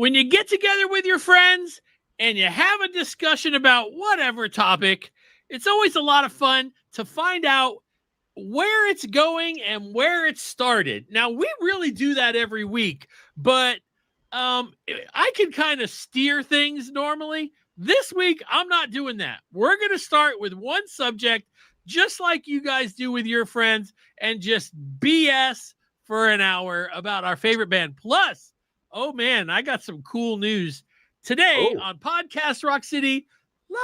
when you get together with your friends and you have a discussion about whatever topic, it's always a lot of fun to find out where it's going and where it started. Now, we really do that every week, but I can kind of steer things normally. This week, I'm not doing that. We're going to start with one subject, just like you guys do with your friends, and just BS for an hour about our favorite band. Plus, oh man, I got some cool news today on Podcast Rock City Live.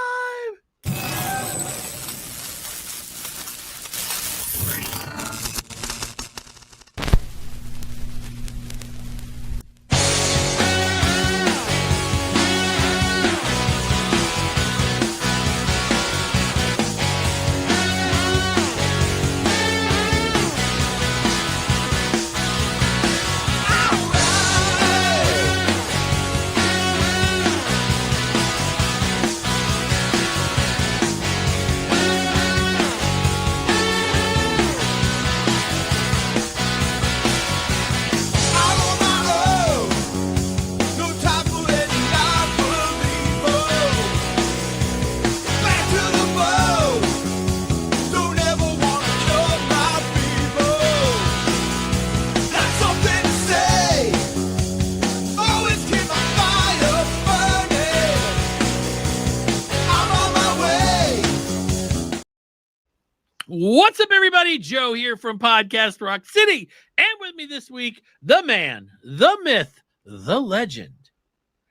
What's up, everybody? Joe here from Podcast Rock City. And with me this week, the man, the myth, the legend,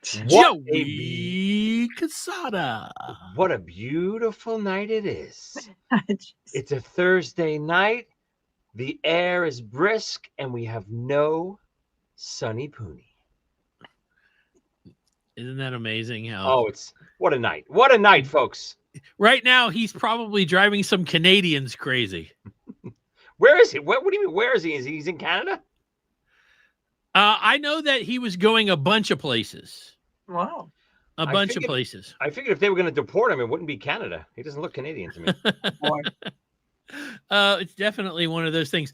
Joey Casada. What a beautiful night it is. It's a Thursday night. The air is brisk, and we have no Sunny Pooney. Isn't that amazing? What a night. What a night, folks. Right now, he's probably driving some Canadians crazy. Where is he? What do you mean, where is he? He's in Canada? I know that he was going a bunch of places. Wow. A bunch of places. I figured if they were going to deport him, it wouldn't be Canada. He doesn't look Canadian to me. It's definitely one of those things.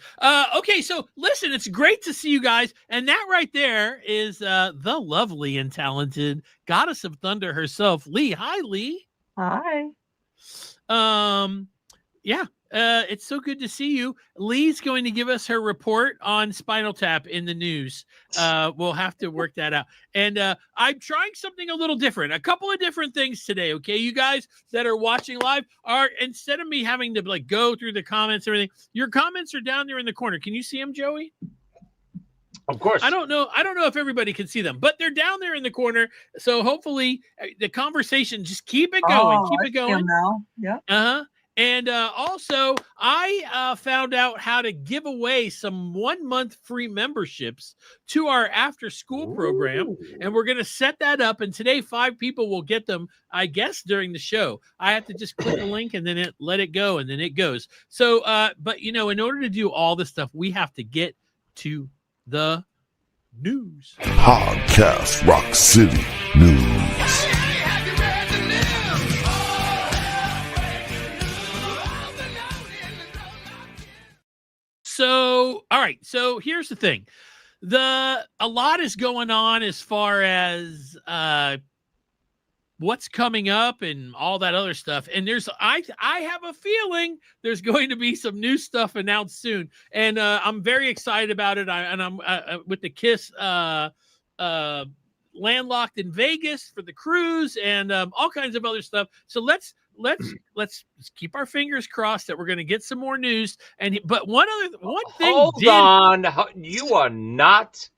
Okay, so listen, it's great to see you guys. And that right there is the lovely and talented goddess of thunder herself, Lee. Hi, Lee. Hi. It's so good to see you. Lee's going to give us her report on Spinal Tap in the news. We'll have to work that out. And I'm trying something a little different. A couple of different things today, okay? You guys that are watching live are, instead of me having to like go through the comments and everything, your comments are down there in the corner. Can you see them, Joey? Of course. I don't know if everybody can see them, but they're down there in the corner. So hopefully the conversation, just keep it going. Keep it going. Now. Yeah. Uh-huh. And also, I found out how to give away some 1 month free memberships to our after school program. And we're going to set that up. And today, 5 people will get them, I guess, during the show. I have to just click the link and then let it go. And then it goes. So, but, in order to do all this stuff, we have to get to the news. Podcast Rock City News. So, all right. So here's the thing. A lot is going on as far as what's coming up and all that other stuff. And I have a feeling there's going to be some new stuff announced soon. And I'm very excited about it. I'm with the KISS landlocked in Vegas for the cruise and all kinds of other stuff. So let's keep our fingers crossed that we're going to get some more news. But one thing. Hold on, you are not.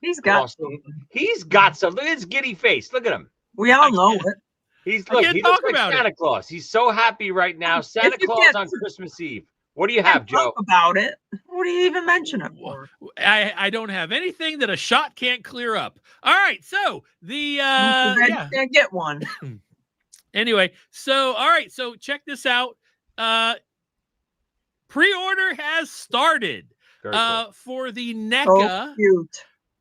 He's got awesome. He's got some. Look at his giddy face. Look at him. We all know it. He looks like Santa Claus. He's so happy right now. Santa Claus on Christmas Eve. What do you have, Joe? Talk about it. What do you even mention it for? I don't have anything that a shot can't clear up. All right, so the can't get one. Anyway, so all right, so check this out. Pre-order has started for the NECA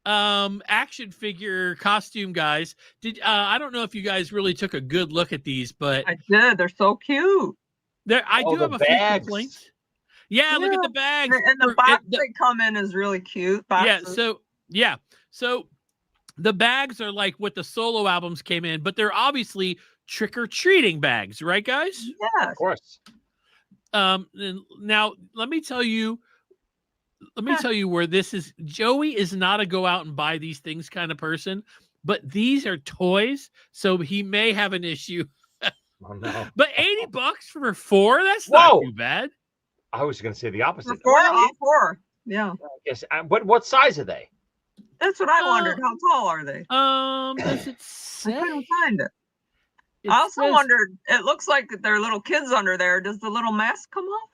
action figure costume, guys. I don't know if you guys really took a good look at these, but I did. They're so cute. I do have a few complaints. Yeah, look at the bags. And the box they come in is really cute. Boxes. Yeah, Yeah. So the bags are like what the solo albums came in, but they're obviously trick-or-treating bags, right, guys? Yeah. Of course. Now let me tell you where this is. Joey is not a go out and buy these things kind of person, but these are toys, so he may have an issue. Oh no. But $80 for 4, that's not Whoa. too bad. I was going to say the opposite. All four. Yeah. Yes. What size are they? That's what I wondered. How tall are they? Does it I say? couldn't find it. It I also says- wondered, it looks like there are little kids under there. Does the little mask come off?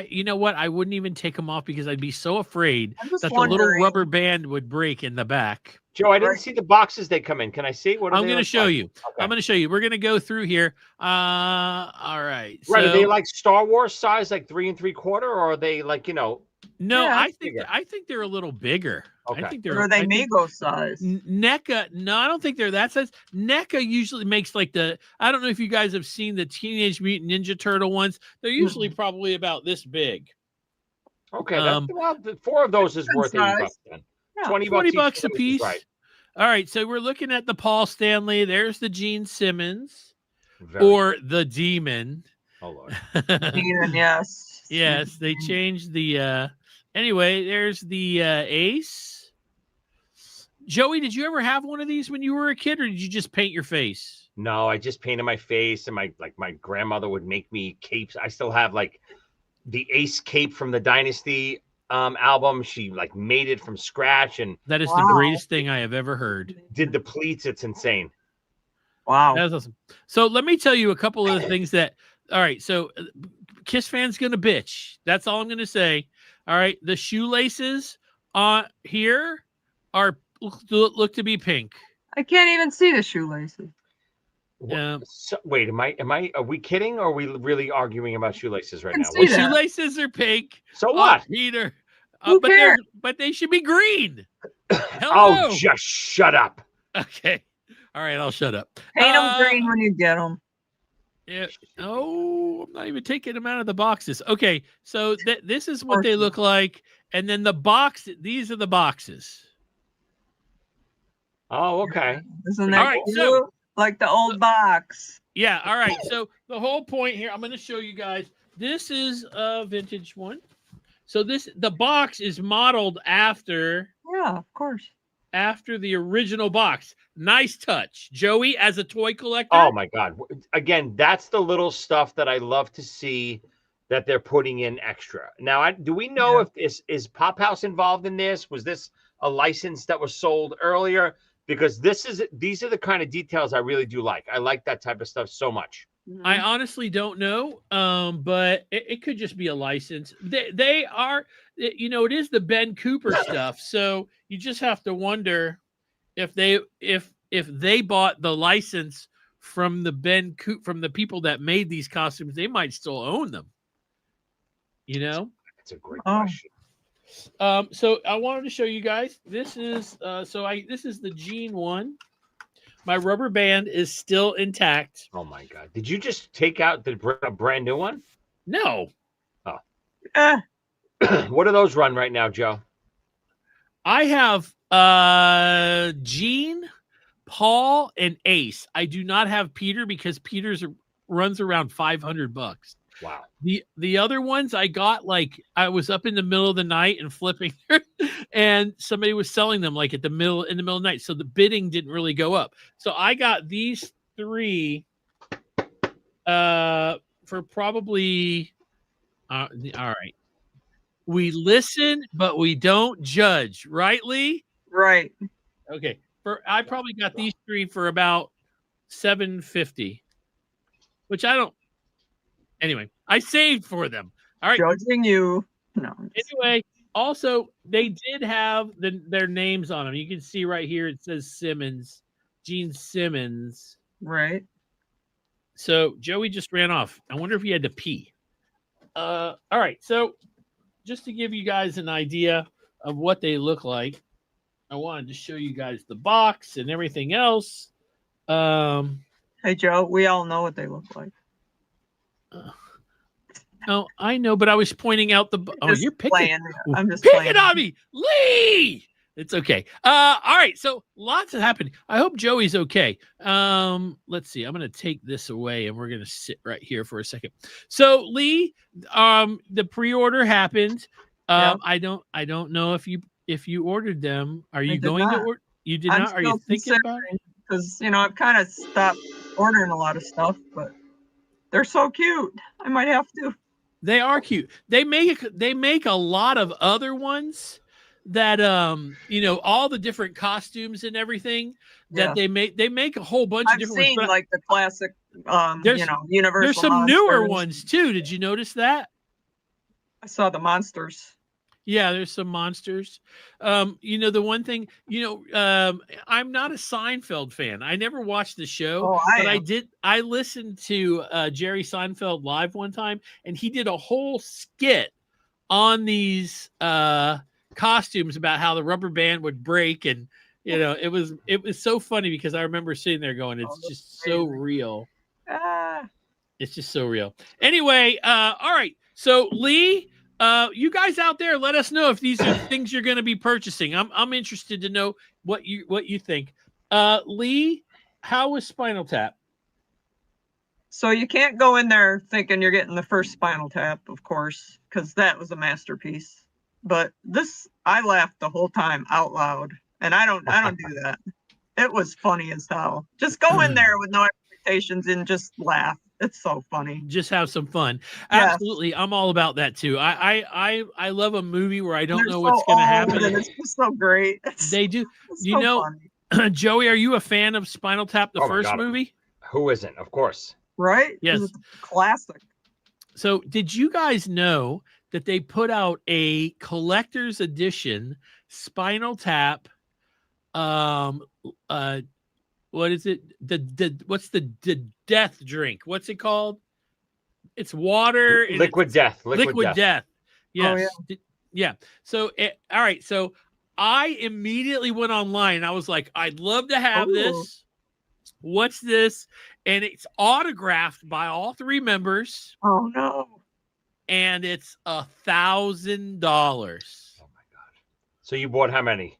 You know what? I wouldn't even take them off because I'd be so afraid I'm just that the little wondering. rubber band would break in the back. Joe, I didn't Right. see the boxes they come in. Can I see? What are I'm they going to look show like? you. Okay. I'm going to show you. We're going to go through here. All right. Right. Are So- they like Star Wars size, like 3 3/4, or are they like, No, Yeah, I that's think bigger. they're a little bigger. Okay. I think Or they're. are they I think- Mego size? NECA, no, I don't think they're that size. NECA usually makes like I don't know if you guys have seen the Teenage Mutant Ninja Turtle ones. They're usually probably about this big. Okay, Um, well, 4 of those is Good worth $80 size. then. Yeah. 20 $20 bucks a each, piece. Right. All right, so we're looking at the Paul Stanley. There's the Gene Simmons Very or the Demon. Oh Lord. Demon, yes. Yes, they changed the anyway, there's the Ace. Joey, did you ever have one of these when you were a kid, or did you just paint your face? No, I just painted my face, and my grandmother would make me capes. I still have like the Ace cape from the Dynasty album. She like made it from scratch and That is the Wow. greatest thing I have ever heard. did the pleats. It's insane. Wow. That's awesome. So let me tell you a couple of the things that. All right, so Kiss fans gonna bitch. That's all I'm gonna say. All right, the shoelaces on here are look to be pink. I can't even see the shoelaces. Yeah. So, wait, are we kidding, or are we really arguing about shoelaces right can now? see The that. shoelaces are pink. So what? Peter? Who cares? But they should be green. Oh, Hello. just shut up. Okay. All right, I'll shut up. Paint them green when you get them. Yeah. Oh, I'm not even taking them out of the boxes. Okay, so this is what they look like, and then the box. These are the boxes. Oh, okay. Isn't that All right, cute? so- Like the old box. Yeah. All right. So the whole point here, I'm going to show you guys. This is a vintage one. So the box is modeled after Yeah, of course. the original box. Nice touch, Joey, as a toy collector. Oh my God. Again, that's the little stuff that I love to see that they're putting in extra. Now, do we know if is Pop House involved in this? Was this a license that was sold earlier? Because these are the kind of details I really do like. I like that type of stuff so much. I honestly don't know, but it could just be a license. They are, it is the Ben Cooper stuff. So you just have to wonder if they bought the license from from the people that made these costumes, they might still own them. That's a great question. So I wanted to show you guys. This is this is the Gene one. My rubber band is still intact. Oh my God. Did you just take out a brand new one? No, What do those run right now, Joe? I have Gene, Paul, and Ace. I do not have Peter because Peter's runs around $500. Wow. The other ones I got, like, I was up in the middle of the night and flipping and somebody was selling them like in the middle of the night. So the bidding didn't really go up. So I got these 3 for probably all right. We listen, but we don't judge, right, Lee? Right. Okay. I probably got these 3 for about $750, which I don't. Anyway, I saved for them. All right. Judging you. No. Anyway, also they did have their names on them. You can see right here it says Simmons, Gene Simmons. Right. So Joey just ran off. I wonder if he had to pee. All right. So just to give you guys an idea of what they look like, I wanted to show you guys the box and everything else. Hey, Joe, we all know what they look like. Oh, I know, but I was pointing out the. Oh, Just you're picking. playing. I'm just picking playing. on me, Lee. It's okay. All right. So lots has happened. I hope Joey's okay. Let's see. I'm gonna take this away, and we're gonna sit right here for a second. So Lee, the pre-order happened. Yeah. I don't know if you ordered them. Are you did going to not. order? You did I'm not. Are you still thinking about it? Because I've kind of stopped ordering a lot of stuff, but they're so cute. I might have to. They are cute. They make a lot of other ones that all the different costumes and everything that Yeah. they make a whole bunch of I've different seen ones. like the classic, There's Universal. there's some newer Monsters. ones too. Did you notice that? I saw the monsters. Yeah, there's some monsters. The one thing, I'm not a Seinfeld fan. I never watched the show, Oh, but am. I listened to Jerry Seinfeld live one time, and he did a whole skit on these costumes about how the rubber band would break, and it was so funny because I remember sitting there going, it's just so real. It's just so real. Anyway, all right. So Lee, you guys out there, let us know if these are things you're going to be purchasing. I'm interested to know what you think. Lee, how was Spinal Tap? So you can't go in there thinking you're getting the first Spinal Tap, of course, because that was a masterpiece. But this, I laughed the whole time out loud, and I don't do that. It was funny as hell. Just go in there with no expectations and just laugh. It's so funny. Just have some fun. Yes. Absolutely. I'm all about that too. I love a movie where I don't know so what's going to happen. And it's just so great. They do. It's so funny. Joey, are you a fan of Spinal Tap, the first movie? Who isn't? Of course. Right? Yes. It's a classic. So did you guys know that they put out a collector's edition Spinal Tap? What is it? What's the death drink? What's it called? It's water. Liquid Death. Liquid Death. Yes. Oh, yeah. So all right. So I immediately went online and I was like, I'd love to have this. What's this? And it's autographed by all three members. Oh no. And it's $1,000. Oh my God. So you bought how many?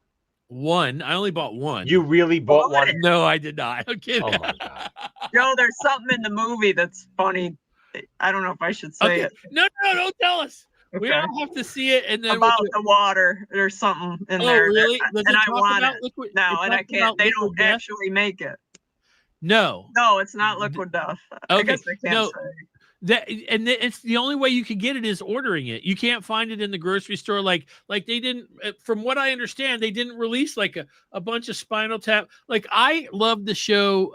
One. I only bought one. You really bought one? No, I did not. I'm kidding. Oh my God. Joe, there's something in the movie that's funny. I don't know if I should say it. No, don't tell us. Okay. We don't have to see it. And then About the water. There's something in there. Really? And I want it. Liquid, No, and I can't. They don't death? actually make it. No. No, it's not Liquid Death. I guess I can't say. It's the only way you can get it is ordering it. You can't find it in the grocery store. Like they didn't, from what I understand, they didn't release like a bunch of Spinal Tap. Like I love the show.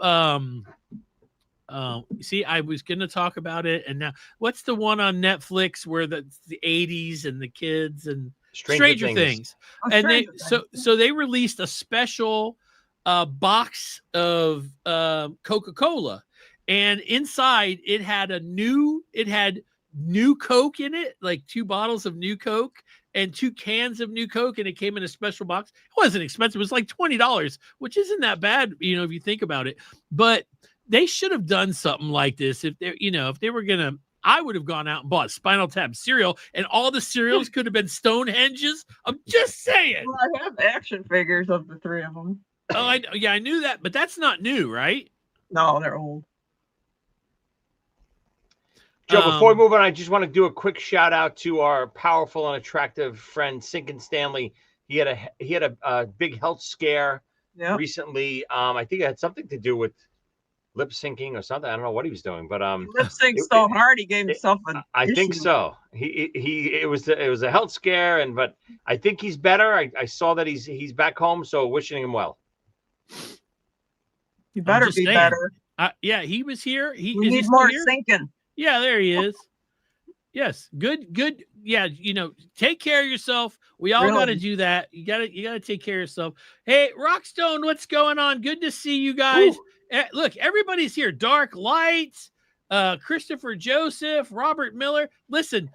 See, I was going to talk about it. And now what's the one on Netflix where the 80s and the kids and Stranger Things. And so they released a special box of Coca-Cola. And inside it had new Coke in it, like 2 bottles of new Coke and 2 cans of new Coke. And it came in a special box. It wasn't expensive. It was like $20, which isn't that bad, if you think about it. But they should have done something like this. If they were going to, I would have gone out and bought Spinal Tap cereal, and all the cereals could have been Stonehenges. I'm just saying. Well, I have action figures of the 3 of them. Oh, I knew that, but that's not new, right? No, they're old. Joe, before we move on, I just want to do a quick shout out to our powerful and attractive friend Sinkin Stanley. He had a big health scare recently. I think it had something to do with lip syncing or something. I don't know what he was doing, but lip synced so hard he gave himself an I think so. It was a health scare, but I think he's better. I saw that he's back home, so wishing him well. You better be better. Yeah, he was here. We need more syncing. Yeah, there he is. Yes, good. Yeah, take care of yourself. We all got to do that. You got to take care of yourself. Hey, Rockstone, what's going on? Good to see you guys. Look, everybody's here. Dark Lights, Christopher Joseph, Robert Miller. Listen,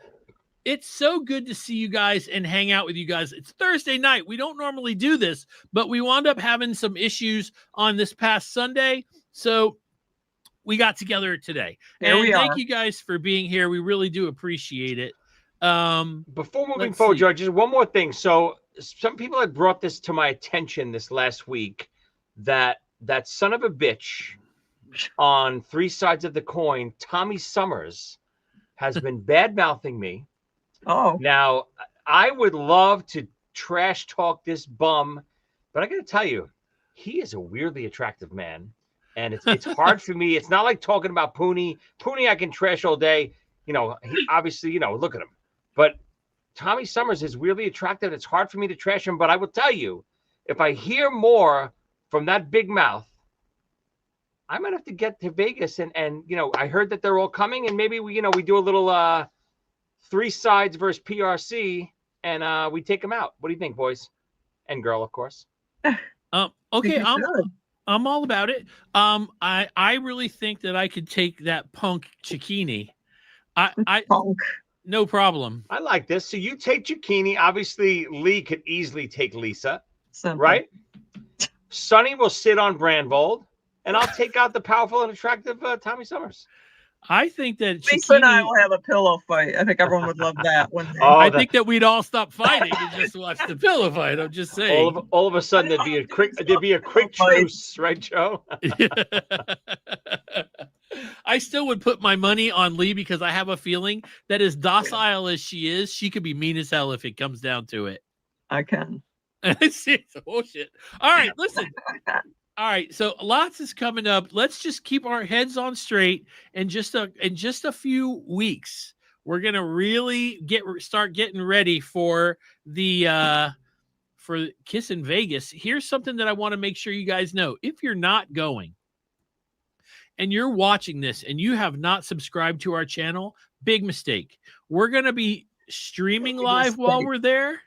it's so good to see you guys and hang out with you guys. It's Thursday night. We don't normally do this, but we wound up having some issues on this past Sunday. So we got together today. Here and we thank are. you guys for being here. We really do appreciate it. Before moving let's forward, see. George, just one more thing. So some people had brought this to my attention this last week that son of a bitch on Three Sides of the Coin, Tommy Summers, has been bad-mouthing me. Oh, Now, I would love to trash talk this bum, but I got to tell you, he is a weirdly attractive man, and it's hard for me. It's not like talking about Pooney. Pooney, I can trash all day. He obviously, look at him. But Tommy Summers is weirdly attractive. It's hard for me to trash him, but I will tell you, if I hear more from that big mouth, I might have to get to Vegas and I heard that they're all coming, and maybe we do a little Three Sides versus PRC, and we take them out. What do you think, boys and girl, of course? Okay, I'm all about it. I really think that I could take that Punk Cicchini. I Punk. No problem. I like this. So you take Cicchini. Obviously, Lee could easily take Lisa, Simple. right? Sonny will sit on Brandvold, and I'll take out the powerful and attractive Tommy Summers. I think that Lisa and I Cicchini, will have a pillow fight. I think everyone would love that. Wouldn't they? Oh, I think that we'd all stop fighting and just watch the pillow fight. I'm just saying. all of a sudden there'd be a quick truce, right, Joe? I still would put my money on Lee because I have a feeling that as docile as she is, she could be mean as hell if it comes down to it. I can. It's bullshit. All right, listen. All right, so lots is coming up. Let's just keep our heads on straight. In just a few weeks, we're gonna really start getting ready for the for Kiss in Vegas. Here's something that I want to make sure you guys know. If you're not going and you're watching this and you have not subscribed to our channel, big mistake. We're gonna be streaming live while we're there.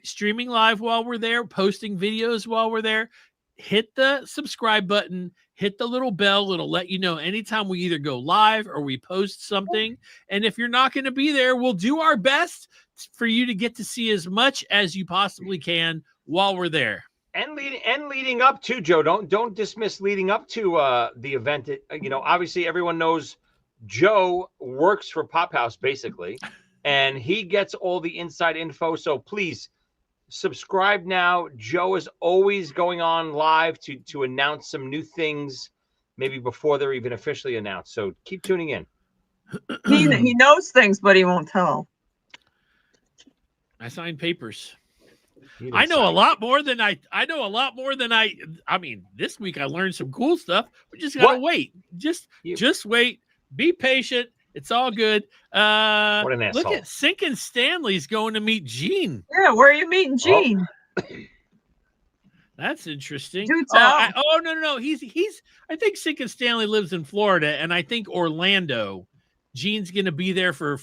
Streaming live while we're there, posting videos while we're there. Hit the subscribe button, hit the little bell. It'll let you know anytime we either go live or we post something. And if you're not going to be there, we'll do our best for you to get to see as much as you possibly can while we're there. And leading up to, Joe, don't dismiss leading up to the event. Obviously everyone knows Joe works for Pop House basically, and he gets all the inside info. So please subscribe now. Joe is always going on live to announce some new things, maybe before they're even officially announced. So keep tuning in. He knows things, but he won't tell. I signed papers. I know a lot more than I mean, this week I learned some cool stuff. We just gotta wait. Just wait. Be patient. It's all good. What an asshole. Look at Sinkin' Stanley's going to meet Gene. Yeah, where are you meeting Gene? That's interesting. Do tell. No. He's I think Sinkin' Stanley lives in Florida, and I think Orlando. Gene's gonna be there for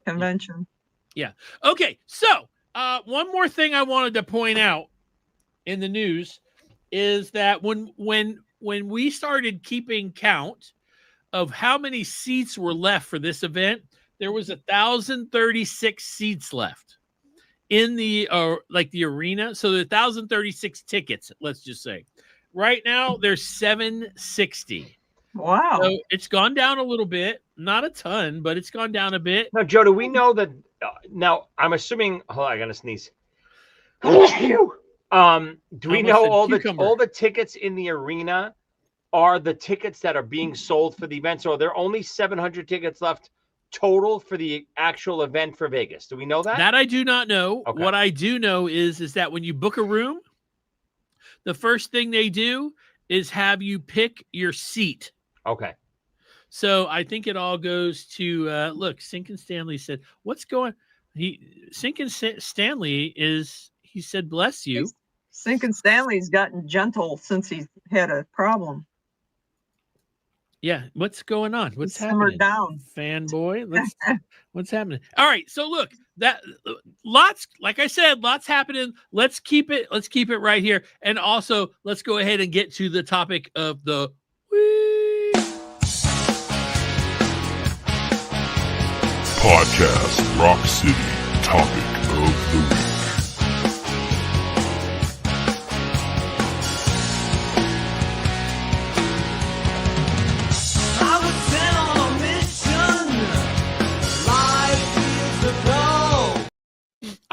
convention. Yeah. Okay, so one more thing I wanted to point out in the news is that when we started keeping count of how many seats were left for this event, there was 1,036 seats left in the the arena. So the 1,036 tickets, let's just say. Right now there's 760. Wow. So it's gone down a little bit, not a ton, but it's gone down a bit. Now, Joe, do we know that? Now, I'm assuming. Hold on, I gotta sneeze. Do we know all the tickets in the arena are the tickets that are being sold for the event? So are there only 700 tickets left total for the actual event for Vegas? Do we know that? That I do not know. Okay. What I do know is that when you book a room, the first thing they do is have you pick your seat. Okay. So I think it all goes to look. Sinkin' Stanley said, "What's going?" Sinkin' Stanley he said, "Bless you." Sinkin' Stanley's gotten gentle since he's had a problem. Yeah, what's going on? What's Simmered happening? down. Fanboy, what's happening? All right, so look, that lots, like I said, lots happening. Let's keep it right here, and also let's go ahead and get to the topic of the week. Podcast Rock City Topic of the Week.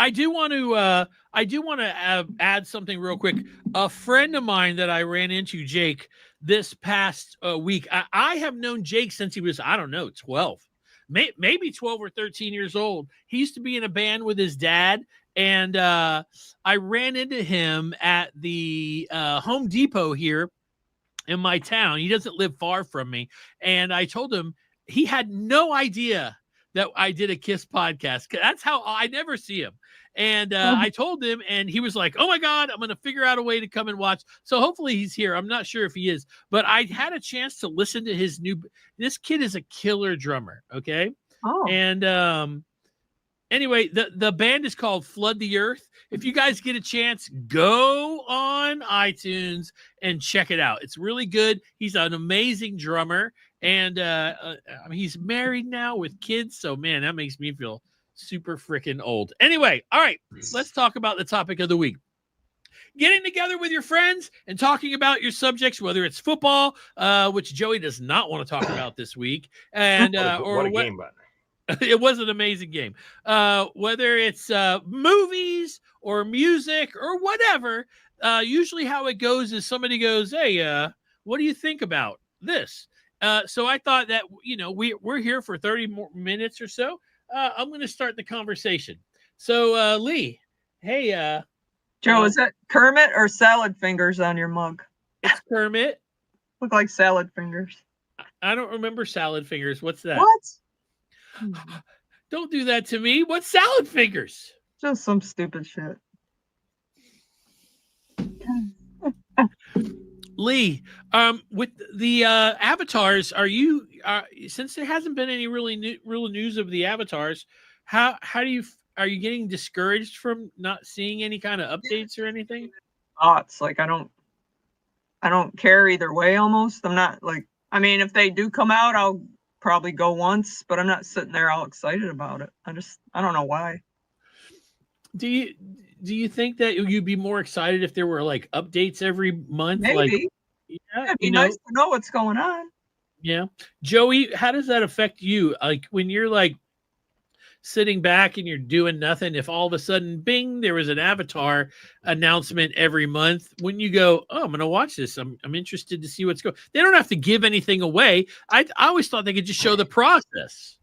I do want to add something real quick. A friend of mine that I ran into, Jake, this past week. I have known Jake since he was, I don't know, 12, maybe 12 or 13 years old. He used to be in a band with his dad, and I ran into him at the Home Depot here in my town. He doesn't live far from me, and I told him he had no idea that I did a Kiss podcast. That's how I never see him. And I told him, and he was like, oh my God, I'm going to figure out a way to come and watch. So hopefully he's here. I'm not sure if he is, but I had a chance to listen to this kid is a killer drummer. Okay. Oh. And anyway, the band is called Flood the Earth. If you guys get a chance, go on iTunes and check it out. It's really good. He's an amazing drummer. And I mean, he's married now with kids. So, man, that makes me feel super freaking old. Anyway, all right, let's talk about the topic of the week. Getting together with your friends and talking about your subjects, whether it's football, which Joey does not want to talk about this week. And what a game, but it was an amazing game. Whether it's movies or music or whatever, usually how it goes is somebody goes, hey, what do you think about this? So I thought that, we're here for 30 more minutes or so. I'm going to start the conversation. So, Lee, hey. Joe, is that Kermit or salad fingers on your mug? It's Kermit. Look like salad fingers. I don't remember salad fingers. What's that? What? Don't do that to me. What's salad fingers? Just some stupid shit. Lee, with the avatars, are you since there hasn't been any real news of the avatars, how are you getting discouraged from not seeing any kind of updates or anything? Thoughts, like I don't care either way. Almost, I'm not like. I mean, if they do come out, I'll probably go once, but I'm not sitting there all excited about it. I don't know why. Do you think that you'd be more excited if there were like updates every month? Maybe. Like, yeah, it'd be nice to know what's going on. Yeah. Joey, how does that affect you? Like when you're like sitting back and you're doing nothing, if all of a sudden, bing, there was an Avatar announcement every month, when you go, oh, I'm going to watch this. I'm interested to see what's going. They don't have to give anything away. I always thought they could just show the process.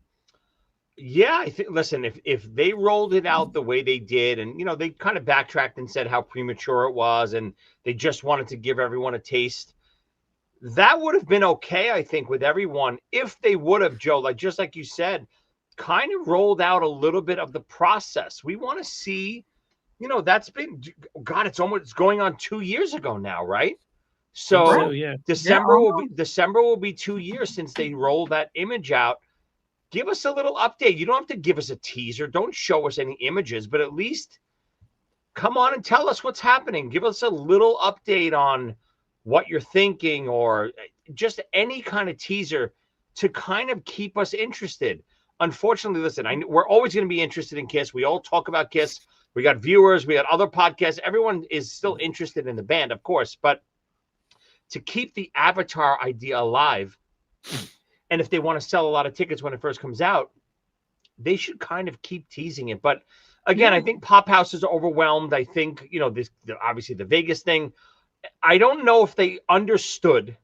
Yeah, I think. Listen, if they rolled it out the way they did, and they kind of backtracked and said how premature it was, and they just wanted to give everyone a taste, that would have been okay, I think, with everyone if they would have, Joe, just like you said, kind of rolled out a little bit of the process. We want to see, that's been, God, it's going on 2 years ago now, right? So yeah. December will be 2 years since they rolled that image out. Give us a little update. You don't have to give us a teaser. Don't show us any images, but at least come on and tell us what's happening. Give us a little update on what you're thinking, or just any kind of teaser to kind of keep us interested. Unfortunately, listen, we're always going to be interested in Kiss. We all talk about Kiss. We got viewers. We got other podcasts. Everyone is still interested in the band, of course. But to keep the Avatar idea alive, and if they want to sell a lot of tickets when it first comes out, they should kind of keep teasing it. But again, I think Pop House is overwhelmed. I think, this obviously the Vegas thing. I don't know if they understood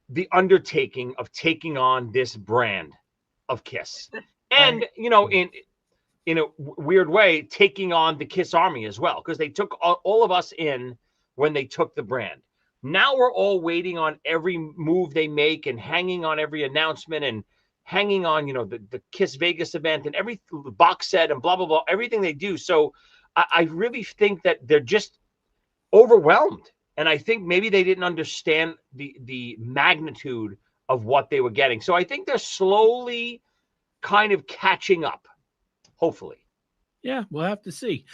the undertaking of taking on this brand of Kiss. And, in a weird way, taking on the Kiss Army as well, because they took all of us in when they took the brand. Now we're all waiting on every move they make and hanging on every announcement and hanging on, the Kiss Vegas event and every box set and blah, blah, blah, everything they do. So I really think that they're just overwhelmed. And I think maybe they didn't understand the magnitude of what they were getting. So I think they're slowly kind of catching up, hopefully. Yeah, we'll have to see.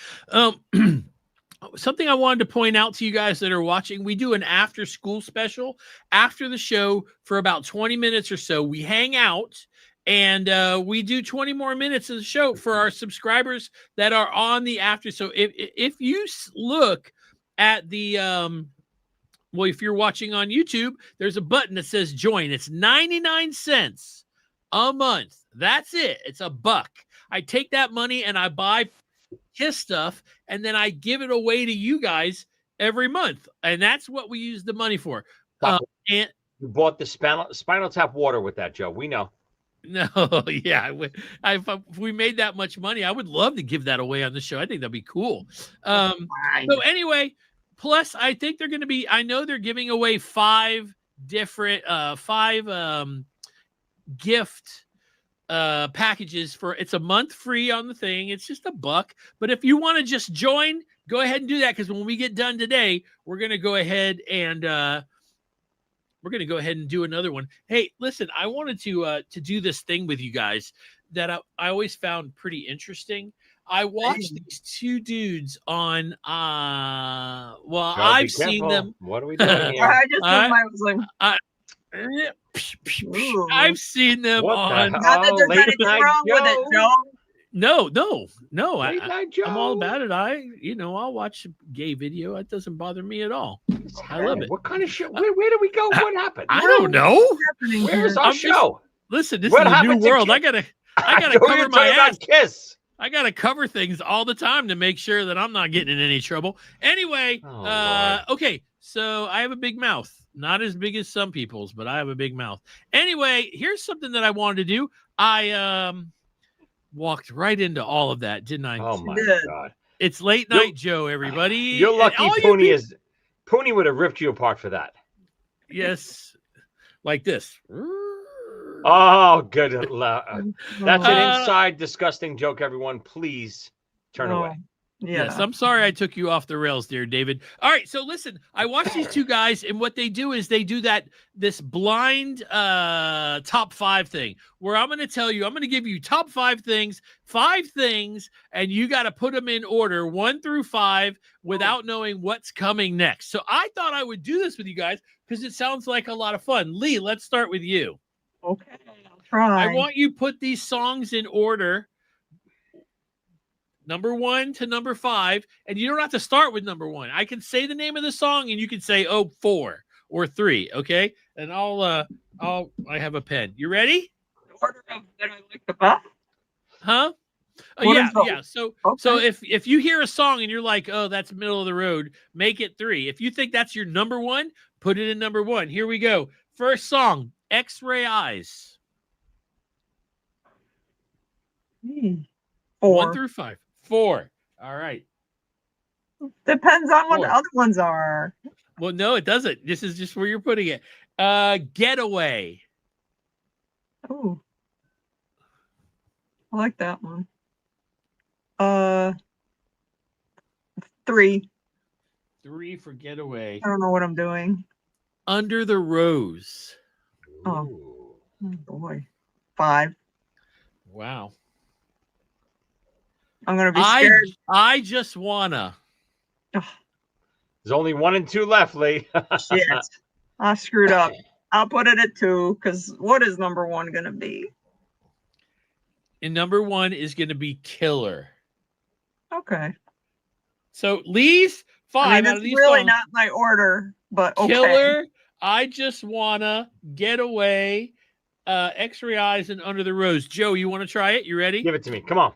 Something I wanted to point out to you guys that are watching, we do an after school special after the show for about 20 minutes or so. We hang out and we do 20 more minutes of the show for our subscribers that are on the after. So if you look at the, well, if you're watching on YouTube, there's a button that says join. It's 99 cents a month. That's it. It's $1. I take that money and I buy Kiss stuff, and then I give it away to you guys every month, and that's what we use the money for. Stop. And You bought the Spinal Tap water with that, Joe. We know. no, yeah, if we made that much money, I would love to give that away on the show. I think that'd be cool. So anyway, plus I think they're going to be. I know they're giving away 5 different gift packages for. It's a month free on the thing. It's just $1, but if you want to just join, go ahead and do that, because when we get done today, we're going to go ahead and do another one. Hey, listen, I wanted to do this thing with you guys that I always found pretty interesting. I watched these 2 dudes on I've seen them. What are we doing here? I just was like, I've seen them on. Not that there's anything wrong with it, Joe. No. I'm all Joe. about it. I'll watch a gay video. It doesn't bother me at all. I love it. What kind of show? Where do we go? What happened? I don't know. Where's our show? Listen, this What is a new happened to world. Kiss? I gotta cover my ass. Kiss. I gotta cover things all the time to make sure that I'm not getting in any trouble. Anyway, okay. So I have a big mouth. Not as big as some people's, but I have a big mouth. Anyway, here's something that I wanted to do. I walked right into all of that, didn't I? Oh my God! It's late night, Joe. Everybody, you're lucky. Poonie would have ripped you apart for that. Yes, like this. Oh, good. That's an inside disgusting joke. Everyone, please turn away. Yeah. Yes, I'm sorry I took you off the rails there, David. All right, so listen, I watched these 2 guys, and what they do is they do this blind top 5 thing, where I'm going to tell you, I'm going to give you top 5 things, and you got to put them in order 1 through 5 without knowing what's coming next. So I thought I would do this with you guys because it sounds like a lot of fun. Lee, let's start with you. Okay, I'll try. I want you to put these songs in order. Number 1 to number 5, and you don't have to start with number 1. I can say the name of the song, and you can say 4 or 3, okay? And I have a pen. You ready? Order of that I like the best. Huh? Yeah. So if you hear a song and you're like, oh, that's middle of the road, make it 3. If you think that's your number 1, put it in number 1. Here we go. First song, X-Ray Eyes. 4. 1 through 5. 4. All right. Depends on what 4. the other ones are. Well, no, it doesn't. This is just where you're putting it. Getaway. Oh, I like that one. 3. 3 for Getaway. I don't know what I'm doing. Under the Rose. Oh boy. 5. Wow. I'm gonna be scared. I just wanna. There's only 1 and 2 left, Lee. Shit. I screwed up. I'll put it at 2, because what is number 1 gonna be? And number 1 is gonna be Killer. Okay. So Lee's 5 I mean, out of these really songs. not my order, but okay. Killer, I Just Wanna, Getaway, X-Ray Eyes, and Under the Rose. Joe, you want to try it? You ready? Give it to me. Come on.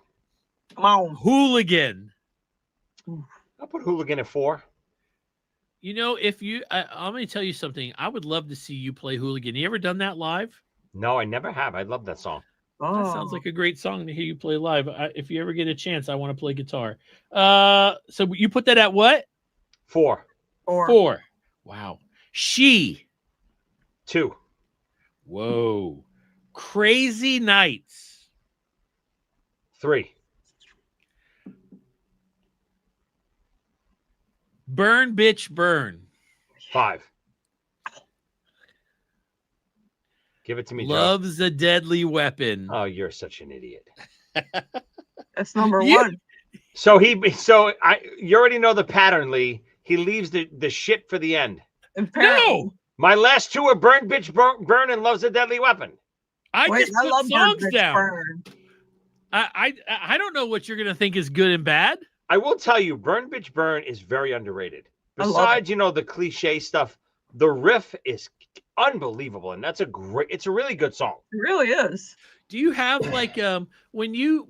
Come on. Hooligan. I'll put Hooligan at 4. You know, if you, I'm going to tell you something. I would love to see you play Hooligan. You ever done that live? No, I never have. I love that song. Oh. That sounds like a great song to hear you play live. If you ever get a chance, I want to play guitar. So you put that at what? 4. 4. Wow. She. 2. Whoa. Crazy Nights. 3. Burn, Bitch, Burn. 5. Give it to me, Joe. Love's a Deadly Weapon. Oh, you're such an idiot. That's number 1. So you already know the pattern, Lee. He leaves the shit for the end. No. My last 2 are Burn, Bitch, Burn, and Love's a Deadly Weapon. I just put love songs Burn, Bitch, down. Burn. I don't know what you're gonna think is good and bad. I will tell you, Burn, Bitch, Burn is very underrated. I love Besides, the cliche stuff, the riff is unbelievable, and it's a really good song. It really is. Do you have like when you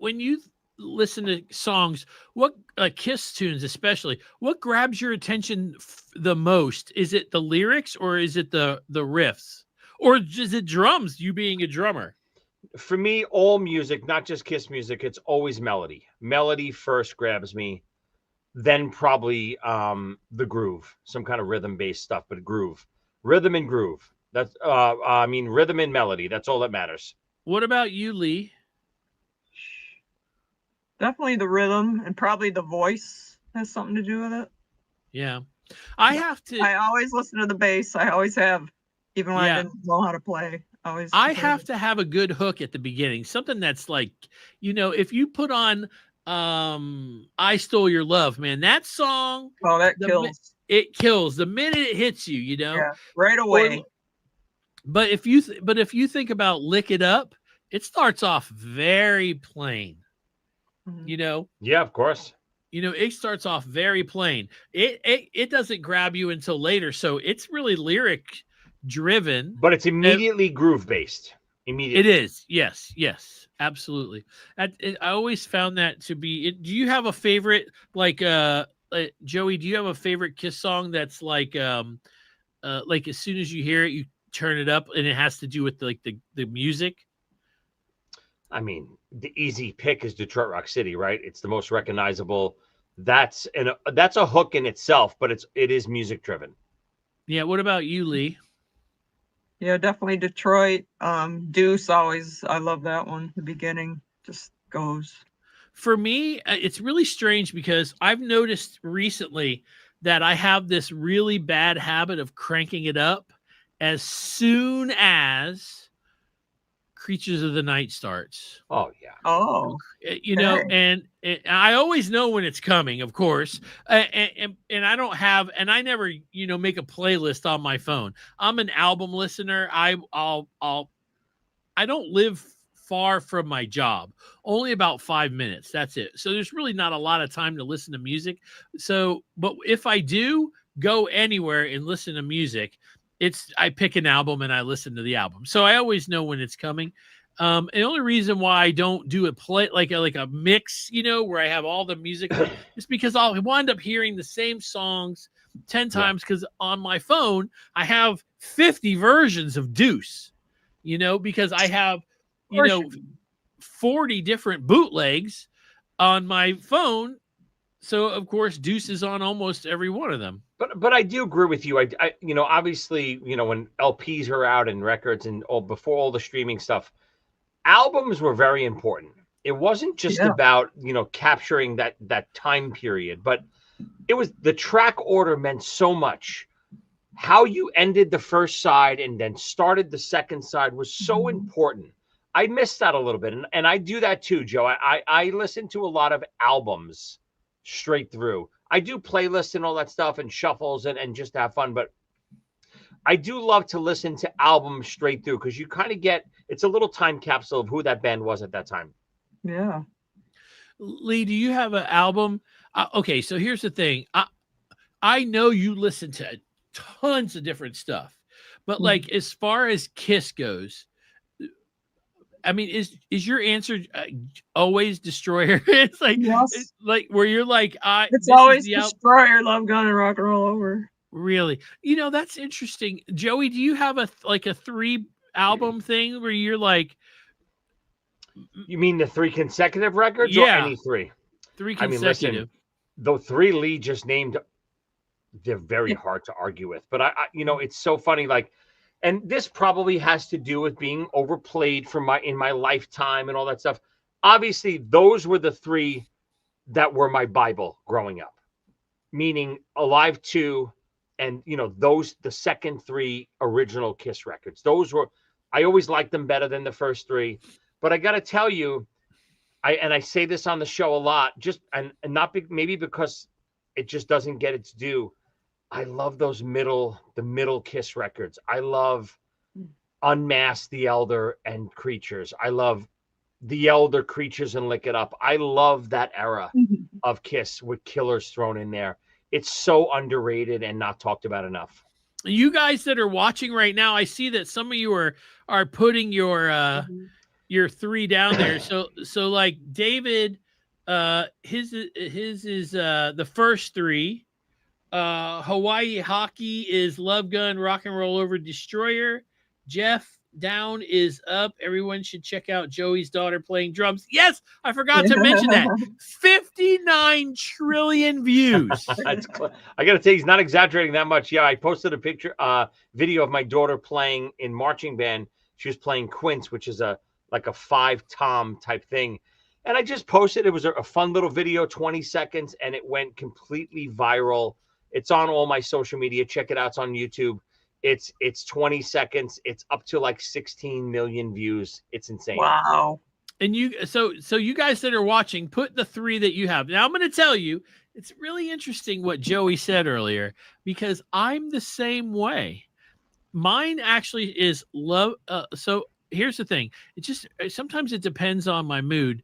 listen to songs, what Kiss tunes especially, what grabs your attention the most? Is it the lyrics or is it the riffs? Or is it drums, you being a drummer? For me, all music, not just Kiss music, it's always melody. Melody first grabs me, then probably the groove, some kind of rhythm-based stuff, but groove. Rhythm and groove. That's rhythm and melody. That's all that matters. What about you, Lee? Definitely the rhythm, and probably the voice has something to do with it. Yeah. I always listen to the bass. I always have, even when Yeah. I didn't know how to play. I have to have a good hook at the beginning. Something that's like, if you put on I Stole Your Love, man, that song, Oh, that kills. It kills the minute it hits you, Yeah, right away. But if you think about Lick It Up, it starts off very plain. Mm-hmm. Yeah, of course. It starts off very plain. It doesn't grab you until later, so it's really lyric driven. But it's immediately groove based. Immediately. It is. Yes, absolutely. I always found that to be. Do you have a favorite, like Joey? Do you have a favorite Kiss song that's like as soon as you hear it, you turn it up, and it has to do with the music? I mean, the easy pick is Detroit Rock City, right? It's the most recognizable. That's a hook in itself, but it is music driven. Yeah. What about you, Lee? Yeah, definitely Detroit. Deuce always. I love that one. The beginning just goes. For me, it's really strange because I've noticed recently that I have this really bad habit of cranking it up as soon as Creatures of the Night starts. Oh yeah. Oh, and I always know when it's coming, of course. And I don't have, and I never, make a playlist on my phone. I'm an album listener. I don't live far from my job, only about 5 minutes. That's it. So there's really not a lot of time to listen to music. So, but if I do go anywhere and listen to music, I pick an album and I listen to the album. So I always know when it's coming. And the only reason why I don't do a play like a mix, where I have all the music, is because I'll wind up hearing the same songs 10 times, because on my phone I have 50 versions of Deuce, because I have 40 different bootlegs on my phone. So of course Deuce is on almost every one of them. But I do agree with you. I obviously, when LPs are out and records and before all the streaming stuff, albums were very important. It wasn't just about, capturing that time period, but it was the track order meant so much. How you ended the first side and then started the second side was so important. I missed that a little bit. And I do that too, Joe. I listen to a lot of albums straight through. I do playlists and all that stuff and shuffles and just to have fun, but I do love to listen to albums straight through because you kind of it's a little time capsule of who that band was at that time. Yeah. Lee, do you have an album? Okay, so here's the thing. I know you listen to tons of different stuff, but like as far as Kiss goes, I mean, is your answer always Destroyer? It's like, yes. It's like where you're like, it's always Destroyer, Love Gun, and Rock and Roll Over. Really? That's interesting. Joey, do you have a 3 album thing where you're like? You mean the 3 consecutive records or any 3? 3 consecutive. I mean, listen, the 3 Lee just named, they're very hard to argue with. But it's so funny, like. And this probably has to do with being overplayed in my lifetime and all that stuff. Obviously, those were the 3 that were my Bible growing up, meaning Alive 2 and, the second 3 original Kiss records. I always liked them better than the first 3. But I got to tell you, I say this on the show a lot, and not maybe because it just doesn't get its due. I love the middle Kiss records. I love Unmask, The Elder, and Creatures. I love The Elder, Creatures, and Lick It Up. I love that era of Kiss with Killers thrown in there. It's so underrated and not talked about enough. You guys that are watching right now, I see that some of you are putting your 3 down there. So like David His is the first three. Hawaii Hockey is Love Gun, Rock and Roll Over, Destroyer. Jeff Down is up. Everyone should check out Joey's daughter playing drums. Yes, I forgot to mention that. 59 trillion views. I got to say, he's not exaggerating that much. Yeah, I posted a picture, video of my daughter playing in marching band. She was playing quince, which is like a 5-tom type thing. And I just posted, it was a fun little video, 20 seconds, and it went completely viral. It's on all my social media. Check it out. It's on YouTube. It's 20 seconds. It's up to like 16 million views. It's insane. Wow. And so you guys that are watching, put the three that you have. Now I'm going to tell you, it's really interesting what Joey said earlier, because I'm the same way. Mine actually is love. So here's the thing. It just, sometimes it depends on my mood.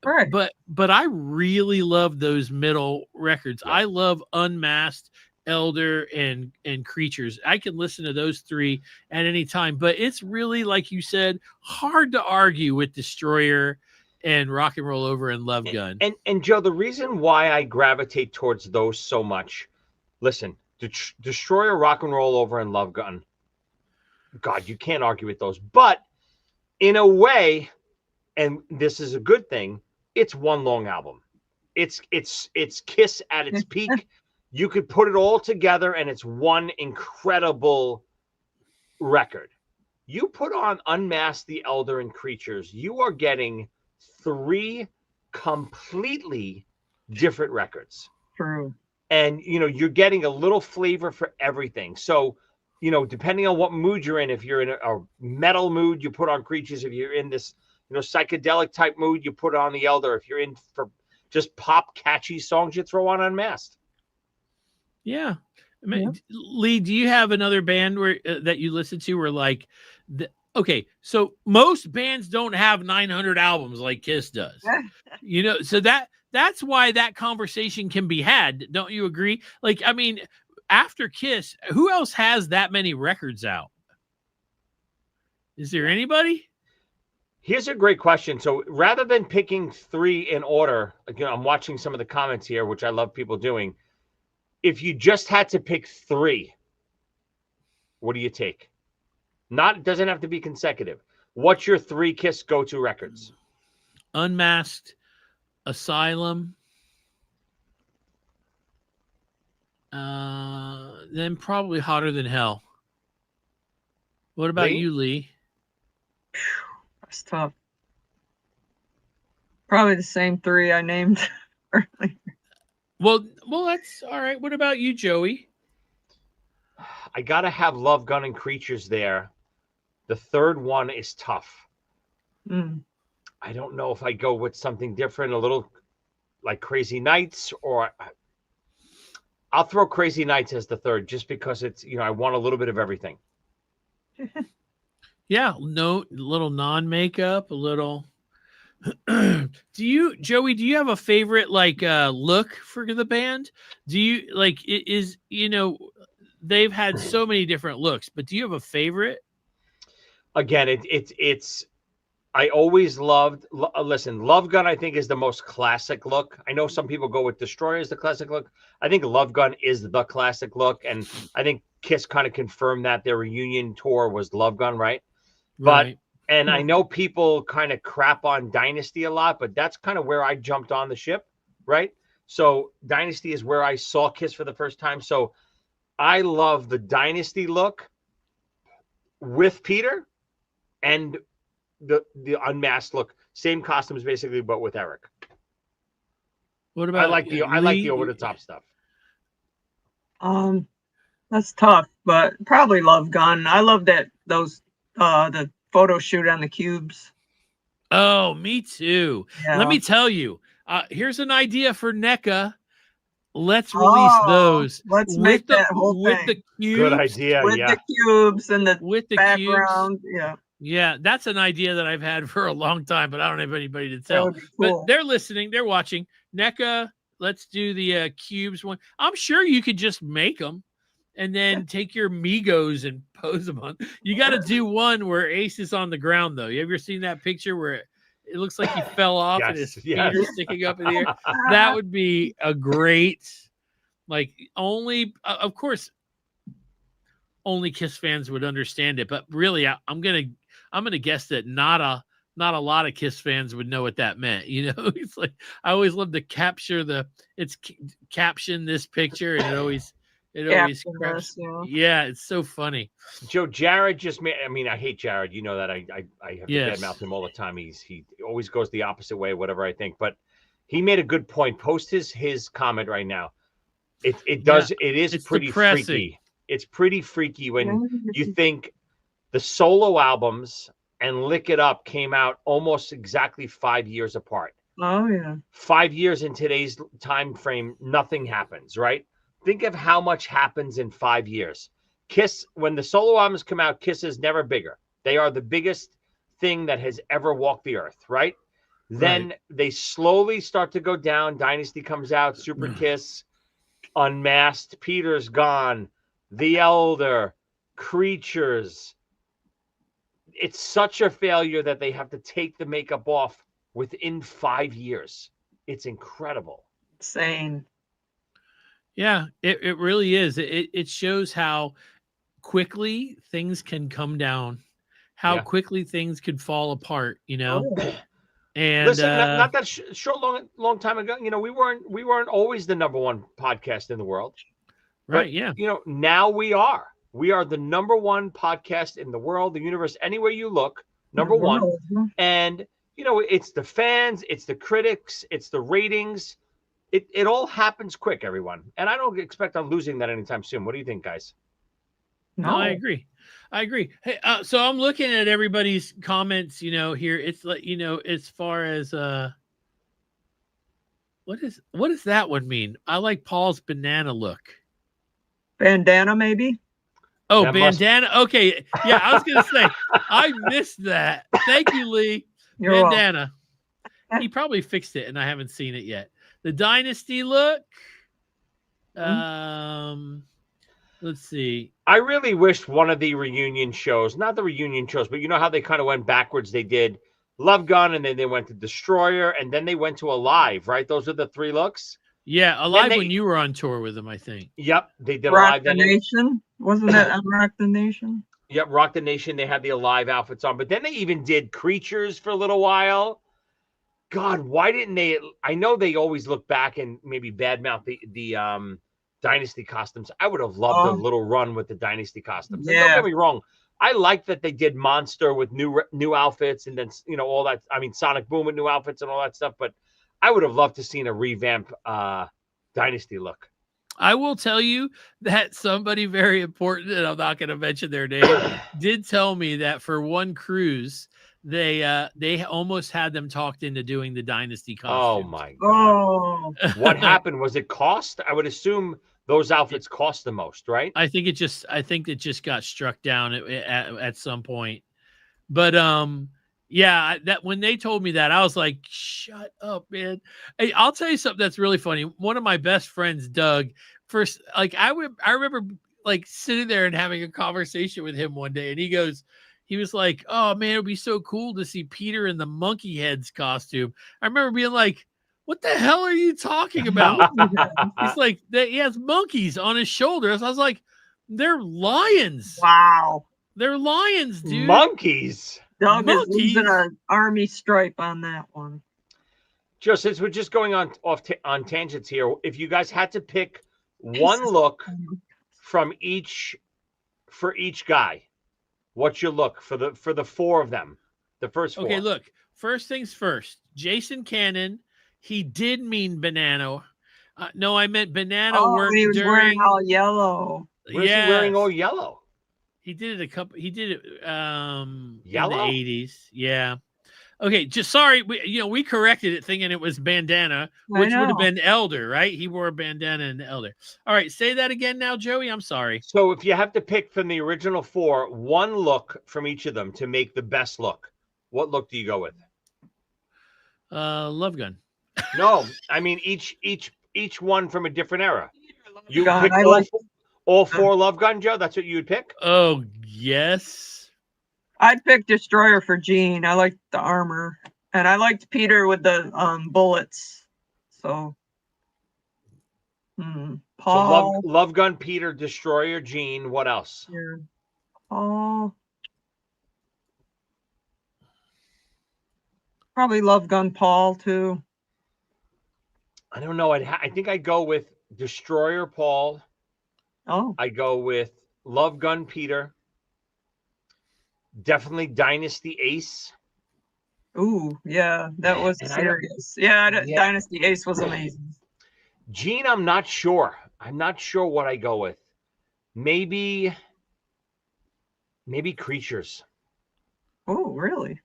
Right. But I really love those middle records. Yeah. I love Unmasked, Elder, and Creatures. I can listen to those three at any time, but it's really, like you said, hard to argue with Destroyer and Rock and Roll Over and Love Gun. And Joe, the reason why I gravitate towards those so much, listen, Destroyer, Rock and Roll Over, and Love Gun, God, you can't argue with those. But in a way, and this is a good thing, it's one long album. It's Kiss at its peak. You could put it all together and it's one incredible record. You put on Unmasked, The Elder, and Creatures, you are getting 3 completely different records. True. And, you're getting a little flavor for everything. So, depending on what mood you're in, if you're in a metal mood, you put on Creatures. If you're in this, psychedelic type mood, you put on The Elder. If you're in for just pop catchy songs, you throw on Unmasked. Yeah. I mean, Lee, do you have another band where that you listen to where like okay, so most bands don't have 900 albums like Kiss does. So that's why that conversation can be had. Don't you agree? Like, I mean, after Kiss, who else has that many records out? Is there anybody? Here's a great question. So rather than picking 3 in order, I'm watching some of the comments here, which I love people doing. If you just had to pick 3, what do you take? It doesn't have to be consecutive. What's your 3 Kiss go-to records? Unmasked, Asylum, then probably Hotter Than Hell. What about you, Lee? That's tough. Probably the same 3 I named earlier. Well, that's all right. What about you, Joey? I got to have Love Gun and Creatures there. The third one is tough. I don't know if I go with something different, a little like Crazy Nights, or I'll throw Crazy Nights as the third, just because it's, I want a little bit of everything. Yeah, no, little non-makeup, a little. Joey, do you have a favorite look for the band? Do you they've had so many different looks, but do you have a favorite? Again, it's I always loved, listen, Love Gun I think is the most classic look. I know some people go with Destroyer as the classic look. I think Love Gun is the classic look, and I think Kiss kind of confirmed that their reunion tour was Love Gun, right? But and I know people kind of crap on Dynasty a lot, but that's kind of where I jumped on the ship, right? So Dynasty is where I saw Kiss for the first time. So I love the Dynasty look with Peter and the Unmasked look. Same costumes basically, but with Eric. What about I like the over the top stuff. That's tough, but probably Love Gun. I love those the photo shoot on the cubes. Oh, me too. Yeah. Let me tell you, here's an idea for NECA. Let's release those. Let's make that whole with thing. The cubes. Good idea. With the cubes and the background. Cubes. Yeah, that's an idea that I've had for a long time, but I don't have anybody to tell. Cool. But they're listening. They're watching. NECA, let's do the cubes one. I'm sure you could just make them and then take your Migos and pose them on. You got to do one where Ace is on the ground, though. You ever seen that picture where it looks like he fell off and his Yes, feet yes. are sticking up in the air. That would be a great, like, only, of course, only Kiss fans would understand it. But really, I'm gonna guess that not a lot of Kiss fans would know what that meant. You know, it's like I always love to capture caption this picture, and it always Caption cracks. this, yeah. Yeah, it's so funny. Joe, Jared just made. I mean, I hate Jared. You know that I have to Yes. badmouth him all the time. He always goes the opposite way, whatever I think. But he made a good point. Post his comment right now. It is it's pretty depressing. freaky. It's pretty freaky when Yeah. you think the solo albums and Lick It Up came out almost exactly 5 years apart. Oh yeah. 5 years in today's time frame, nothing happens, right? Think of how much happens in 5 years. Kiss, when the solo albums come out, Kiss is never bigger. They are the biggest thing that has ever walked the earth, right? Then they slowly start to go down. Dynasty comes out, Super Kiss, Unmasked, Peter's Gone, The Elder, Creatures. It's such a failure that they have to take the makeup off within 5 years. It's incredible. Insane. Yeah, it really is. It shows how quickly things can come down, how Yeah. quickly things could fall apart, you know. Oh. And Listen, not that long time ago, you know, we weren't always the number one podcast in the world. right, But, yeah. you know, now we are. We are the number one podcast in the world, the universe, anywhere you look, number one. And, you know, it's the fans, it's the critics, it's the ratings. It all happens quick, everyone. And I don't expect on losing that anytime soon. What do you think, guys? No, I agree. Hey, so I'm looking at everybody's comments, you know, here. It's like, you know, as far as what does that one mean? I like Paul's banana look. Bandana, maybe? Oh, That must- bandana. Okay. Yeah, I was gonna say I missed that. Thank you, Lee. You're welcome. Bandana. He probably fixed it and I haven't seen it yet. The Dynasty look. Let's see. I really wished one of the reunion shows, not the reunion shows, but you know how they kind of went backwards? They did Love Gun, and then they went to Destroyer, and then they went to Alive, right? Those are the three looks. Yeah, Alive they- when you were on tour with him, I think. Yep, they did Rock Alive. the Then Nation? Wasn't that on Rock the Nation? Yep, Rock the Nation. They had the Alive outfits on, but then they even did Creatures for a little while. God, why didn't they? I know they always look back and maybe badmouth the Dynasty costumes. I would have loved a little run with the Dynasty costumes. And don't Yeah. get me wrong. I like that they did Monster with new outfits, and then, you know, all that. I mean, Sonic Boom with new outfits and all that stuff. But I would have loved to seen a revamp Dynasty look. I will tell you that somebody very important, and I'm not going to mention their name, did tell me that for one cruise, they almost had them talked into doing the Dynasty Oh costumes. my God! Oh. What happened? Was it cost? I would assume those outfits cost the most, right? I think it just got struck down at some point. But yeah, that when they told me that, I was like, shut up, man. Hey, I'll tell you something that's really funny. One of my best friends, Doug, first, like I remember like sitting there and having a conversation with him one day, and he was like, oh man, it'd be so cool to see Peter in the monkey heads costume. I remember being like, what the hell are you talking about? He's like, he has monkeys on his shoulders. I was like, they're lions. Wow. They're lions, dude. Monkeys. Doug is Monkeys. losing an army stripe on that one. Joe, since we're just going on tangents here, if you guys had to pick one look from for each guy, what's your look for the four of them? The first four. Okay, look. First things first. Jason Cannon. He did mean banana. No, I meant banana work he was during. wearing all yellow. Where's he wearing all yellow? He did it He did it in Yellow? the 80s. Yeah. Okay, just sorry. We corrected it thinking it was bandana, which would have been Elder, right? He wore a bandana in the Elder. All right, say that again now, Joey. I'm sorry. So if you have to pick from the original four, one look from each of them to make the best look, what look do you go with? Love Gun. No, I mean each one from a different era. You God, pick I like- all four Love Gun, Joe? That's what you would pick? Oh, yes. I'd pick Destroyer for Gene. I like the armor. And I liked Peter with the bullets. So, So Paul. Love Gun Peter, Destroyer Gene. What else? Yeah. Paul. Probably Love Gun Paul too. I don't know. I think I go with Destroyer Paul. Oh. I go with Love Gun Peter. Definitely Dynasty Ace. Ooh, yeah, that was And serious. Yeah, Dynasty Ace was amazing. Gene, I'm not sure. I'm not sure what I go with. Maybe Creatures. Oh, really?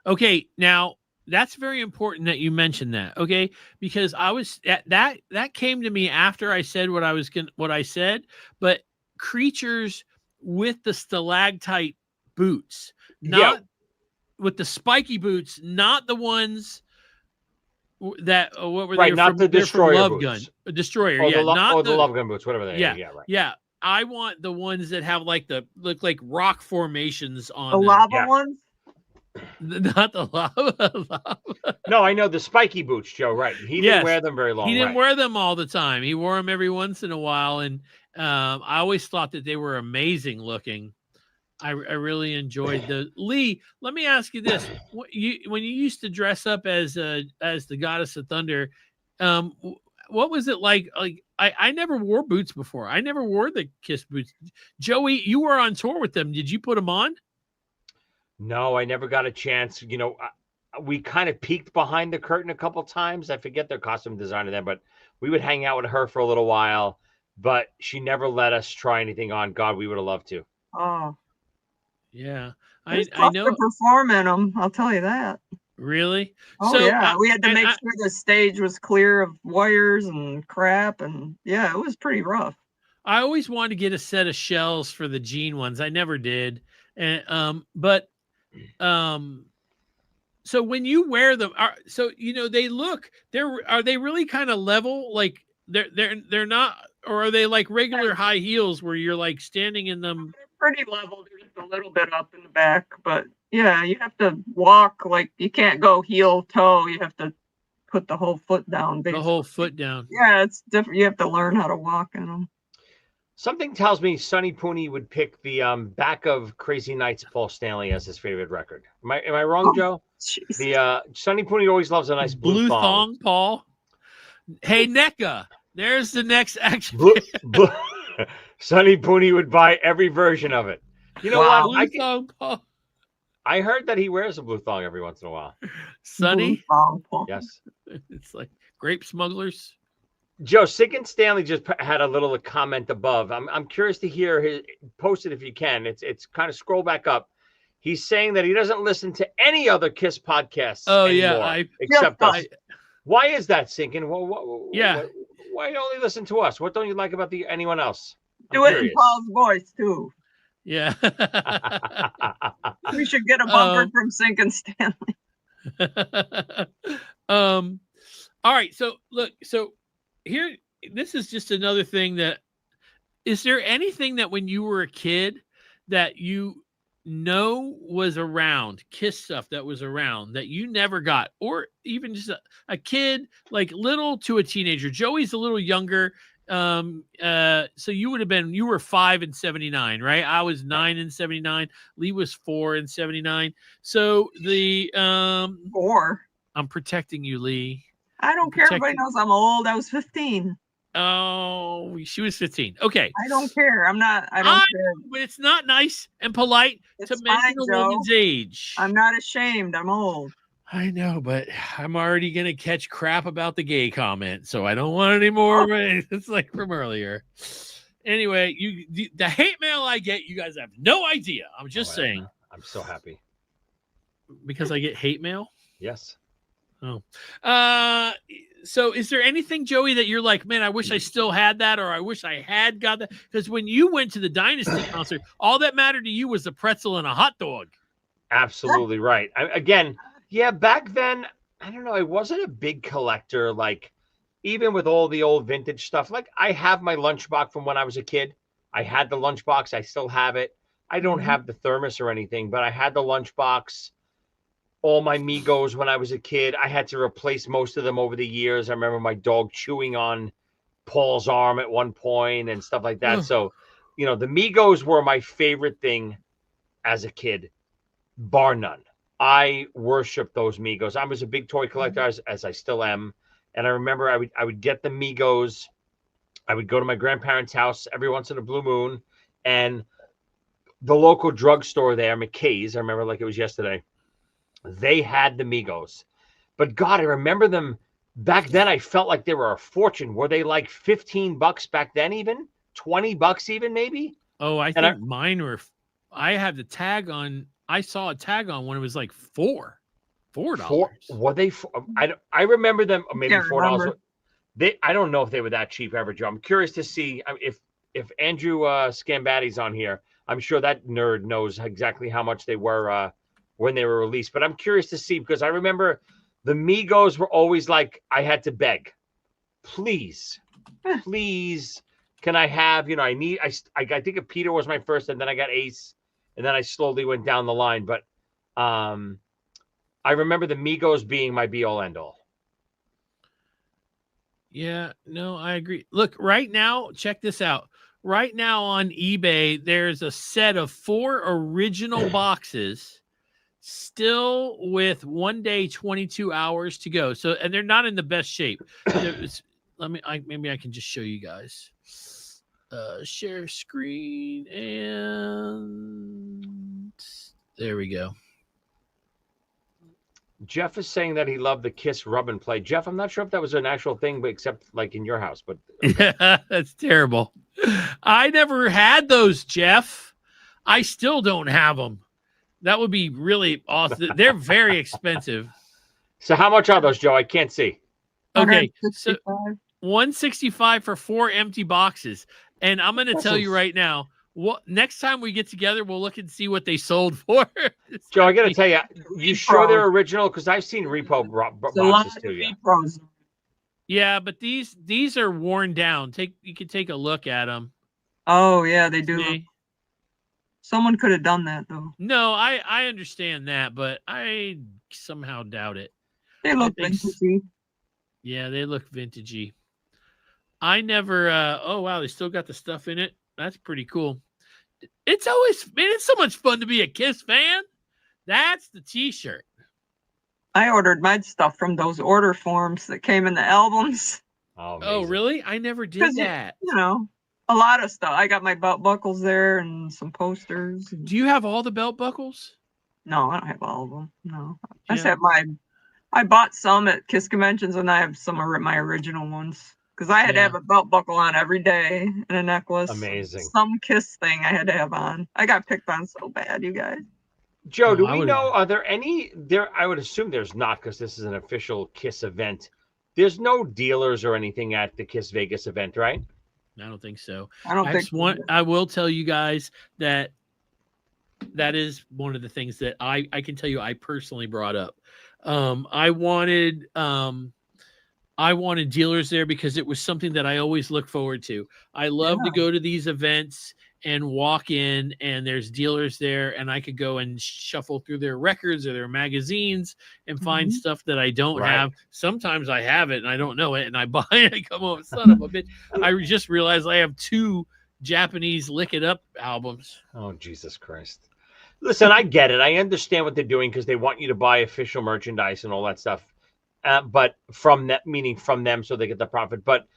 Okay, now that's very important that you mentioned that. Okay, because I was that came to me after I said what I said, but Creatures with the stalactite boots, not with the spiky boots, not the ones that what were they? Not the They're from Destroyer Love boots. Gun, a Destroyer, Or yeah, not the Love Gun boots, whatever they are. Yeah, right. Yeah, I want the ones that have look like rock formations on the them. lava ones. Not the lava. No, I know the spiky boots, Joe. Right? He didn't wear them very long. He didn't wear them all the time. He wore them every once in a while, and I always thought that they were amazing looking. I really enjoyed the Lee. Let me ask you this: when you used to dress up as the Goddess of Thunder, what was it like? Like I never wore boots before. I never wore the Kiss boots. Joey, you were on tour with them. Did you put them on? No, I never got a chance. You know, we kind of peeked behind the curtain a couple times. I forget their costume designer then, but we would hang out with her for a little while. But she never let us try anything on. God, we would have loved to. Oh, yeah. I know to perform in them. I'll tell you that. Really? Oh, so, yeah. We had to make sure the stage was clear of wires and crap. And yeah, it was pretty rough. I always wanted to get a set of shells for the Gene ones. I never did. And, so when you wear them, so, you know, are they really kind of level? Like they're not, or are they like regular high heels where you're like standing in them? They're pretty level. They're just a little bit up in the back, but yeah, you have to walk like you can't go heel toe. You have to put the whole foot down. Basically. The whole foot down. Yeah, it's different. You have to learn how to walk in them. Something tells me Sonny Pooney would pick the back of Crazy Nights Paul Stanley as his favorite record. Am I wrong, Joe? Geez. The Sonny Pooney always loves a nice blue thong. Paul. Hey, NECA, there's the next action. Sonny Pooney would buy every version of it. You know what? Blue thong, Paul. I heard that he wears a blue thong every once in a while. Sonny? Yes. It's like grape smugglers. Joe, Sig and Stanley just had a little comment above. I'm curious to hear his post it if you can. It's kind of scroll back up. He's saying that he doesn't listen to any other Kiss podcasts anymore, except us. Why is that, Sinkin? Why only listen to us? What don't you like about anyone else? Do it in Paul's voice too. Yeah. We should get a bumper from Sink and Stanley. All right. So look, here, this is just another thing is there anything that when you were a kid that you know was around, Kiss stuff that was around that you never got, or even just a kid, like little to a teenager? Joey's a little younger. So you were 5 in 79, right? I was 9 in 79. Lee was 4 in 79. So 4. I'm protecting you, Lee. I don't care. Everybody knows I'm old. I was 15. Oh, she was 15. Okay. I don't care. I don't care. But it's not nice and polite to mention a woman's age. I'm not ashamed. I'm old. I know, but I'm already going to catch crap about the gay comment, so I don't want any more. It's like from earlier. Anyway, the hate mail I get, you guys have no idea. I'm just saying. I'm so happy. Because I get hate mail? Yes. Oh. So is there anything, Joey, that you're like, man, I wish I still had that, or I wish I had got that? Because when you went to the Dynasty concert, all that mattered to you was a pretzel and a hot dog. Absolutely right. Back then, I don't know, I wasn't a big collector. Like, even with all the old vintage stuff, like I have my lunchbox from when I was a kid. I had the lunchbox. I still have it. I don't have the thermos or anything, but I had the lunchbox. all my Migos when I was a kid. I had to replace most of them over the years. I remember my dog chewing on Paul's arm at one point and stuff like that. Ugh. So, the Migos were my favorite thing as a kid, bar none. I worshiped those Migos. I was a big toy collector, as I still am. And I remember I would get the Migos. I would go to my grandparents' house every once in a blue moon, and the local drugstore there, McKay's, I remember like it was yesterday, they had the Migos. But God, I remember them back then. I felt like they were a fortune. Were they like $15 back then, even $20 even maybe? Oh, I think mine were. I have the tag on. I saw a tag on when it was like $4. Were they? I remember them maybe Can't $4. remember. I don't know if they were that cheap ever, Joe. I'm curious to see if Andrew Scambati's on here. I'm sure that nerd knows exactly how much they were when they were released. But I'm curious to see, because I remember the Migos were always like, I had to beg, please, can I have? I think Peter was my first, and then I got Ace, and then I slowly went down the line. But I remember the Migos being my be all end all. Yeah, no, I agree. Look, right now, check this out. Right now on eBay, there's a set of 4 original boxes still with 1 day, 22 hours to go. So, and they're not in the best shape. Maybe I can just show you guys. Share screen, and there we go. Jeff is saying that he loved the Kiss rub and play. Jeff, I'm not sure if that was an actual thing, but except like in your house. But okay. Yeah, that's terrible. I never had those, Jeff. I still don't have them. That would be really awesome. They're very expensive. So how much are those, Joe? I can't see. Okay, so $165 for 4 empty boxes. And I'm going to tell you right now, next time we get together, we'll look and see what they sold for. Joe, I got to tell you, you sure they're original? Because I've seen repo boxes too. Yeah. Yeah, but these are worn down. You can take a look at them. Oh yeah, they do. Someone could have done that though. No, I understand that, but I somehow doubt it. They look vintagey. Yeah, they look vintagey. I never. Oh wow, they still got the stuff in it. That's pretty cool. It's so much fun to be a Kiss fan. That's the T-shirt. I ordered my stuff from those order forms that came in the albums. Oh, really? I never did that. A lot of stuff. I got my belt buckles there and some posters. Do you have all the belt buckles? No, I don't have all of them. No, I just have I bought some at Kiss conventions, and I have some of my original ones. Because I had to have a belt buckle on every day and a necklace. Amazing. Some Kiss thing I had to have on. I got picked on so bad, you guys. Joe, do we know, are there any there? I would assume there's not, because this is an official Kiss event. There's no dealers or anything at the Kiss Vegas event, right? I don't think so. I will tell you guys that is one of the things that I can tell you I personally brought up. I wanted dealers there because it was something that I always look forward to. I love to go to these events and walk in, and there's dealers there, and I could go and shuffle through their records or their magazines and find stuff that I don't have. Sometimes I have it and I don't know it, and I buy it. I come home, son of a bitch. I just realized I have 2 Japanese Lick It Up albums. Oh, Jesus Christ. Listen, I get it. I understand what they're doing because they want you to buy official merchandise and all that stuff. But from that, meaning from them, so they get the profit. But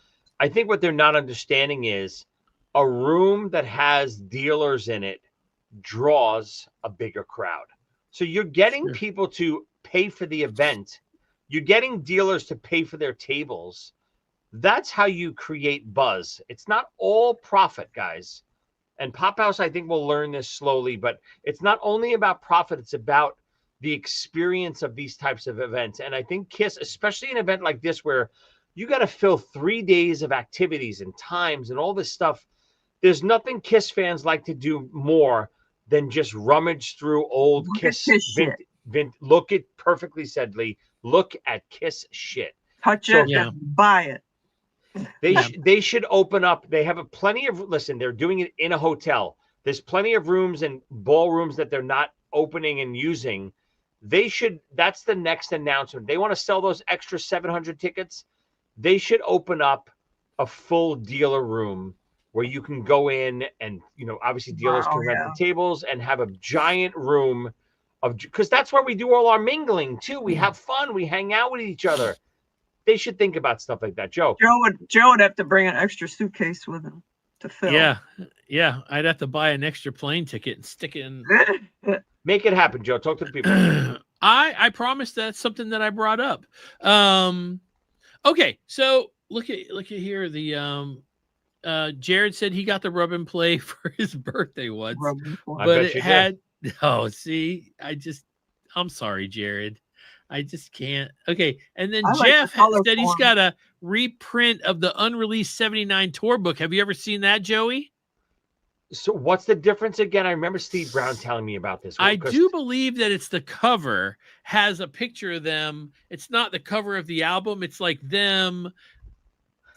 I think what they're not understanding is a room that has dealers in it draws a bigger crowd. So you're getting people to pay for the event. You're getting dealers to pay for their tables. That's how you create buzz. It's not all profit, guys. And Pop House, I think, will learn this slowly. But it's not only about profit. It's about the experience of these types of events. And I think Kiss, especially an event like this, where you got to fill 3 days of activities and times and all this stuff. There's nothing Kiss fans like to do more than just rummage through old Kiss look at perfectly said, Lee. Look at Kiss shit. Touch it and buy it. They should open up. They have plenty of, listen, they're doing it in a hotel. There's plenty of rooms and ballrooms that they're not opening and using That's the next announcement. They want to sell those extra 700 tickets. They should open up a full dealer room where you can go in and, obviously dealers can rent the tables and have a giant room because that's where we do all our mingling too. We have fun. We hang out with each other. They should think about stuff like that. Joe would have to bring an extra suitcase with him to fill. Yeah. I'd have to buy an extra plane ticket and stick it in. Make it happen, Joe. Talk to the people. I promise that's something that I brought up. Okay, so look at here. The Jared said he got the rub and play for his birthday once, but it had I'm sorry, Jared. I just can't. Okay, and then Jeff said he's got a reprint of the unreleased 79 tour book. Have you ever seen that, Joey? So what's the difference again? I remember Steve Brown telling me about this. I do believe that it's the cover has a picture of them. It's not the cover of the album. It's like them,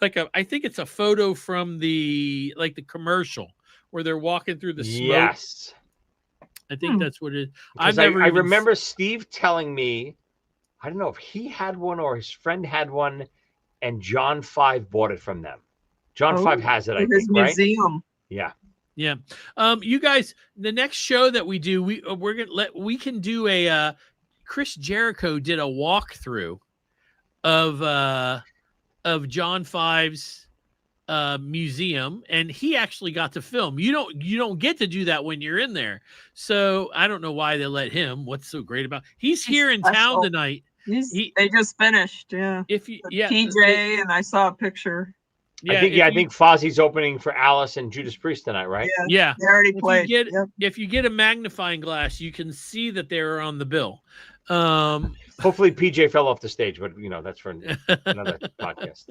I think it's a photo from the commercial where they're walking through the smoke. Yes. I think that's what it is. I remember Steve telling me, I don't know if he had one or his friend had one, and John 5 bought it from them. John 5 has it, I think, right? Museum. Yeah. Yeah. You guys, the next show that we do, we can do a Chris Jericho did a walkthrough of John 5's museum, and he actually got to film. You don't get to do that when you're in there. So I don't know why they let him. What's so great about he's here in town tonight. They just finished, TJ, and I saw a picture. Yeah, I think Fozzie's opening for Alice and Judas Priest tonight, right? Yeah. They already played. If you get a magnifying glass, you can see that they're on the bill. Hopefully PJ fell off the stage, but that's for another podcast.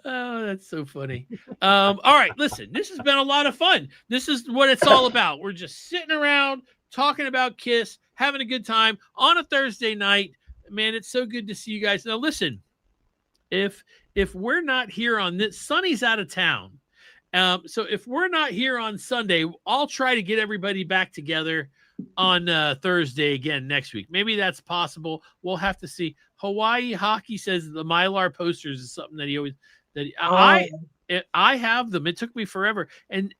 Oh, that's so funny. All right, listen, this has been a lot of fun. This is what it's all about. We're just sitting around talking about Kiss, having a good time on a Thursday night. Man, it's so good to see you guys. Now, listen, if we're not here on this, Sonny's out of town. So if we're not here on Sunday, I'll try to get everybody back together on Thursday again next week. Maybe that's possible. We'll have to see. Hawaii Hockey says the Mylar posters is something that he always I have them. It took me forever. And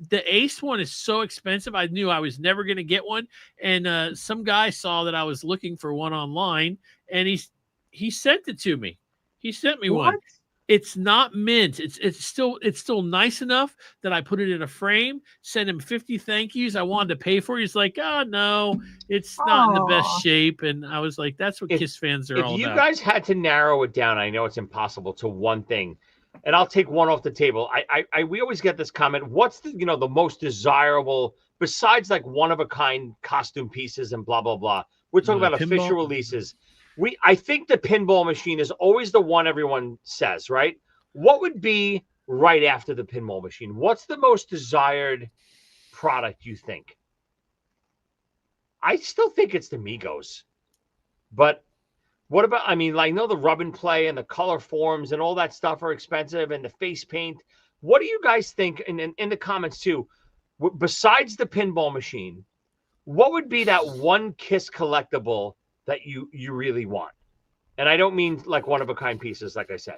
the Ace one is so expensive. I knew I was never going to get one. And some guy saw that I was looking for one online, and he sent it to me. He sent me one. It's not mint. It's still nice enough that I put it in a frame, sent him 50 thank yous. I wanted to pay for it. He's like, oh no, it's not in the best shape. And I was like, that's what Kiss fans are all about. If you guys had to narrow it down, I know it's impossible, to one thing, and I'll take one off the table. We always get this comment. What's the most desirable, besides like one of a kind costume pieces and blah, blah, blah. We're talking about official releases. I think the pinball machine is always the one everyone says, right? What would be right after the pinball machine? What's the most desired product, you think? I still think it's the Migos. But what about, I know the rub and play and the color forms and all that stuff are expensive, and the face paint. What do you guys think, in the comments too, besides the pinball machine, what would be that one Kiss collectible that you really want? And I don't mean like one-of-a-kind pieces, like I said.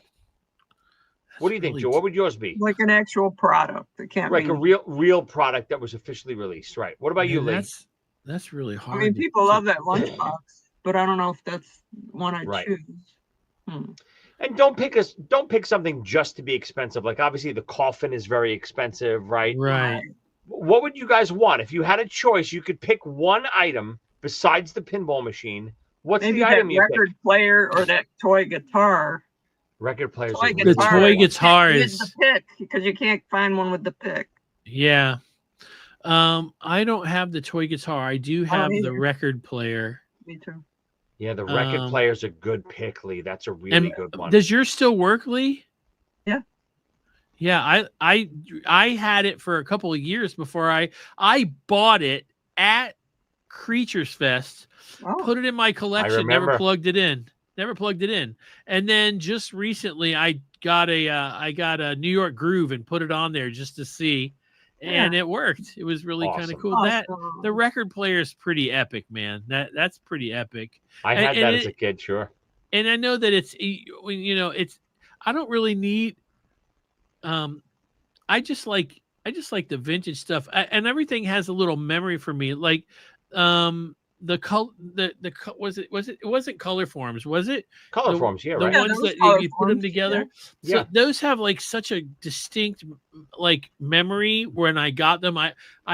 What do you think, Joe? What would yours be? Like an actual product. It can't be. Like a real product that was officially released, right? What about you, Lee? That's really hard. I mean, people love that lunchbox, but I don't know if that's one I choose. And don't pick something just to be expensive. Like, obviously the coffin is very expensive, right? Right. What would you guys want? If you had a choice, you could pick one item besides the pinball machine. What's maybe the item you pick? Record player or that toy guitar. Record players. The toy guitar is the pick, because you can't find one with the pick. Yeah. I don't have the toy guitar. I do have the record player. Me too. Yeah, the record player's a good pick, Lee. That's a really good one. Does yours still work, Lee? Yeah. Yeah, I had it for a couple of years before I bought it at Creatures Fest, put it in my collection, never plugged it in. And then just recently I got a New York Groove and put it on there just to see. and Yeah. it worked. It was really kind of Awesome. cool. That Awesome. the record player is pretty epic, man. That's pretty epic. I And, had and that as it, a kid, sure. and I know that it's I don't really need I just like the vintage stuff, and everything has a little memory for me. Like, was it wasn't color forms, was it? Color forms, yeah, The right. Yeah, ones there was that color you put them forms, yeah. together. So Yeah. those have like such a distinct like memory. When I got them, I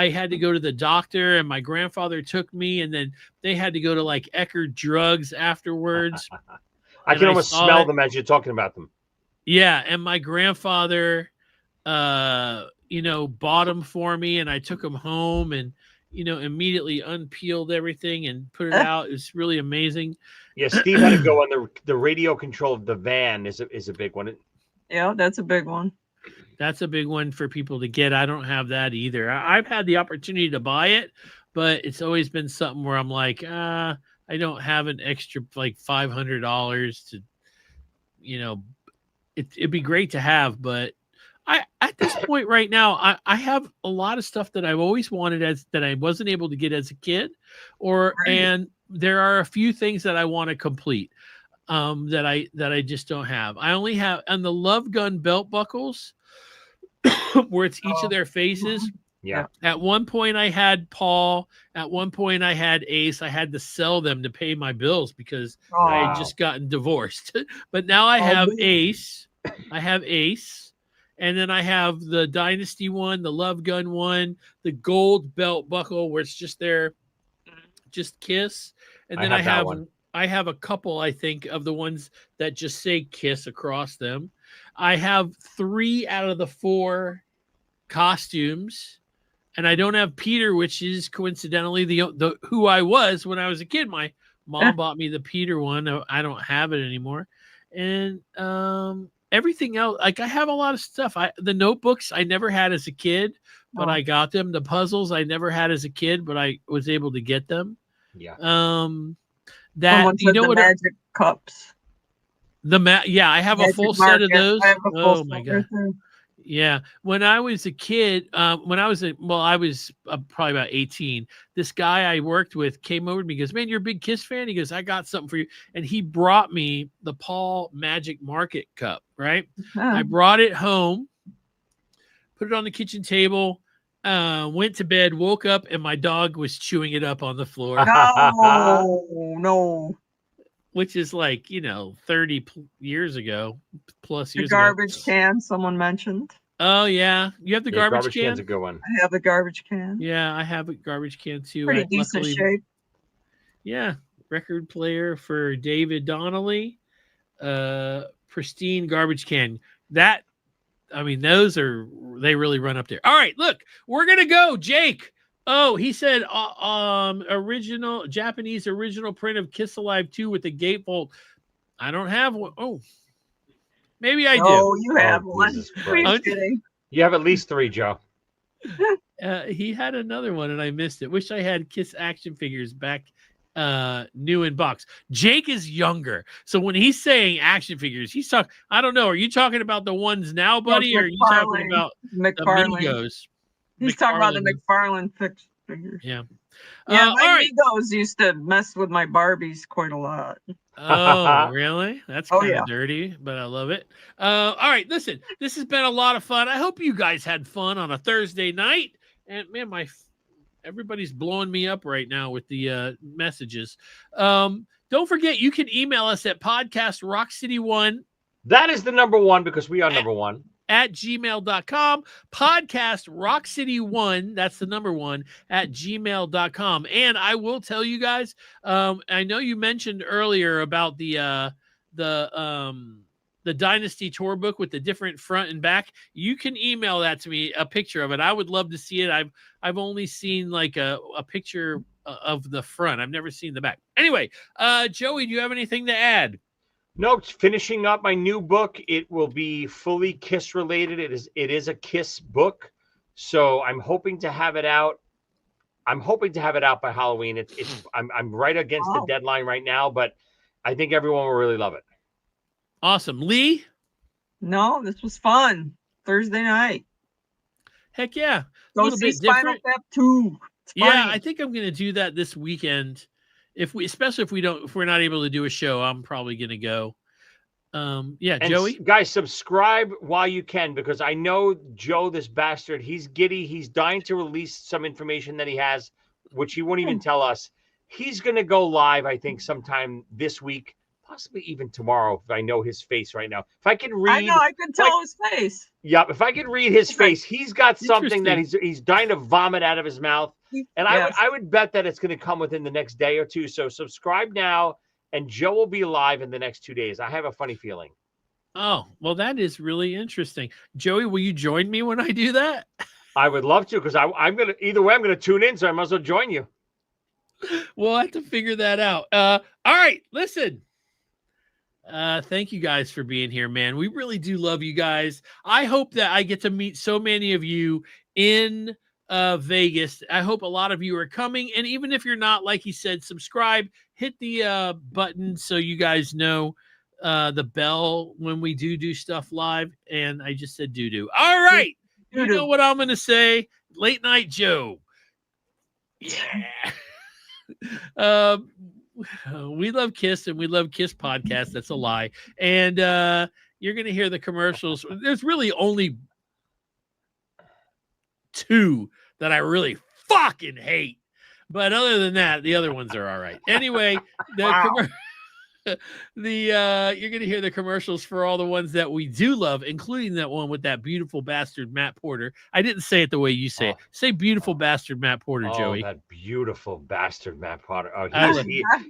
had to go to the doctor, and my grandfather took me, and then they had to go to like Eckerd Drugs afterwards. I and can I almost saw smell it. them as you're talking about them. Yeah, and my grandfather bought them for me, and I took them home and immediately unpeeled everything and put it out. It's really amazing. Yeah, Steve had to go on the radio control of the van is a big one. Yeah, that's a big one. That's a big one for people to get. I don't have that either. I've had the opportunity to buy it, but it's always been something where I'm like, I don't have an extra like $500 to, it'd be great to have, but at this point right now, I have a lot of stuff that I've always wanted that I wasn't able to get as a kid, Right. and there are a few things that I want to complete that I just don't have. I only have on the Love Gun belt buckles where it's each Oh. of their faces. Yeah. At one point I had Paul, at one point I had Ace. I had to sell them to pay my bills because I had Wow. just gotten divorced. But now I Oh, have man. Ace. I have Ace. And then I have the Dynasty one, the Love Gun one, the gold belt buckle where it's just there, just Kiss. And I then have that one. I have a couple, I think, of the ones that just say Kiss across them. I have 3 out of the 4 costumes. And I don't have Peter, which is coincidentally the who I was when I was a kid. My mom bought me the Peter one. I don't have it anymore. And everything else, like I have a lot of stuff. The notebooks I never had as a kid, but I got them. The puzzles I never had as a kid, but I was able to get them. Yeah. Someone That said the magic cups. I have a Magic full set of market. those. I have a full Oh set my right god. there. Yeah, when I was a kid, I was probably about 18. This guy I worked with came over to me. He goes, "Man, you're a big Kiss fan." He goes, "I got something for you," and he brought me the Paul Magic Market Cup. Right, I brought it home, put it on the kitchen table, went to bed, woke up, and my dog was chewing it up on the floor. No. Which is like 30 years ago, plus The years garbage ago. can someone mentioned. Oh yeah, you have the garbage can. Can's a good one. I have a garbage can. Yeah, I have a garbage can too. Pretty decent shape. Yeah, record player for David Donnelly, pristine garbage can. They really run up there. All right, look, we're gonna go, Jake. Oh, he said original Japanese original print of Kiss Alive 2 with the gatefold. I don't have one. Oh, maybe I do. Oh, you have one. Jesus Are you Christ. kidding? You have at least 3, Joe. He had another one and I missed it. Wish I had Kiss action figures back new in box. Jake is younger. So when he's saying action figures, he's talking, I don't know. Are you talking about the ones now, buddy? Or are you talking about the Migos? He's talking about the McFarlane figures. Yeah. Yeah, all my right. Migos used to mess with my Barbies quite a lot. Oh, really? That's kind of yeah. dirty, but I love it. All right, listen, this has been a lot of fun. I hope you guys had fun on a Thursday night. And man, everybody's blowing me up right now with the messages. Don't forget, you can email us at podcastrockcity1 That is the number 1 because we are number 1. at gmail.com. Podcast rockcity1, that's the number 1 at gmail.com. And I will tell you guys, I know you mentioned earlier about the Dynasty tour book with the different front and back. You can email that to me, a picture of it. I would love to see it. I've only seen like a picture of the front. I've never seen the back. Anyway, Joey, do you have anything to add? No, finishing up my new book. It will be fully Kiss related. It is a Kiss book, so I'm hoping to have it out. By Halloween. I'm right against the deadline right now, but I think everyone will really love it. Awesome. Lee? No, this was fun. Thursday night. Heck yeah. A Go little see bit Spinal different. Tap 2. It's Yeah, funny. I think I'm going to do that this weekend. Especially if we're not able to do a show, I'm probably going to go. Yeah, And Joey. guys, subscribe while you can, because I know Joe, this bastard, he's giddy. He's dying to release some information that he has, which he won't even tell us. He's going to go live, I think, sometime this week, possibly even tomorrow, if I know his face right now. If I can read. I know, I could tell his face. Yep, if I could read his face, he's got something that Interesting. he's dying to vomit out of his mouth. And Yes. I would bet that it's going to come within the next day or two. So subscribe now, and Joe will be live in the next 2 days. I have a funny feeling. Oh, well, that is really interesting. Joey, will you join me when I do that? I would love to, because I'm going to, either way, I'm going to tune in, so I might as well join you. We'll have to figure that out. All right, listen. Thank you guys for being here, man. We really do love you guys. I hope that I get to meet so many of you in Vegas. I hope a lot of you are coming. And even if you're not, like he said, subscribe, hit the button so you guys know the bell when we do stuff live. And I just said doo-doo. All right. You know what I'm going to say. Late Night Joe. Yeah. We love Kiss, and we love Kiss podcast. That's a lie. And you're going to hear the commercials. There's really only 2 that I really fucking hate. But other than that, the other ones are all right. Anyway, you're going to hear the commercials for all the ones that we do love, including that one with that beautiful bastard Matt Porter. I didn't say it the way you say it. Say beautiful bastard Matt Porter, Joey. That beautiful bastard Matt Porter. Oh,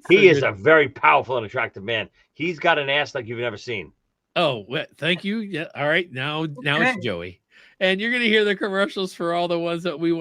He is a very powerful and attractive man. He's got an ass like you've never seen. Oh, thank you. Yeah. All right. Now it's Joey. And you're going to hear the commercials for all the ones that we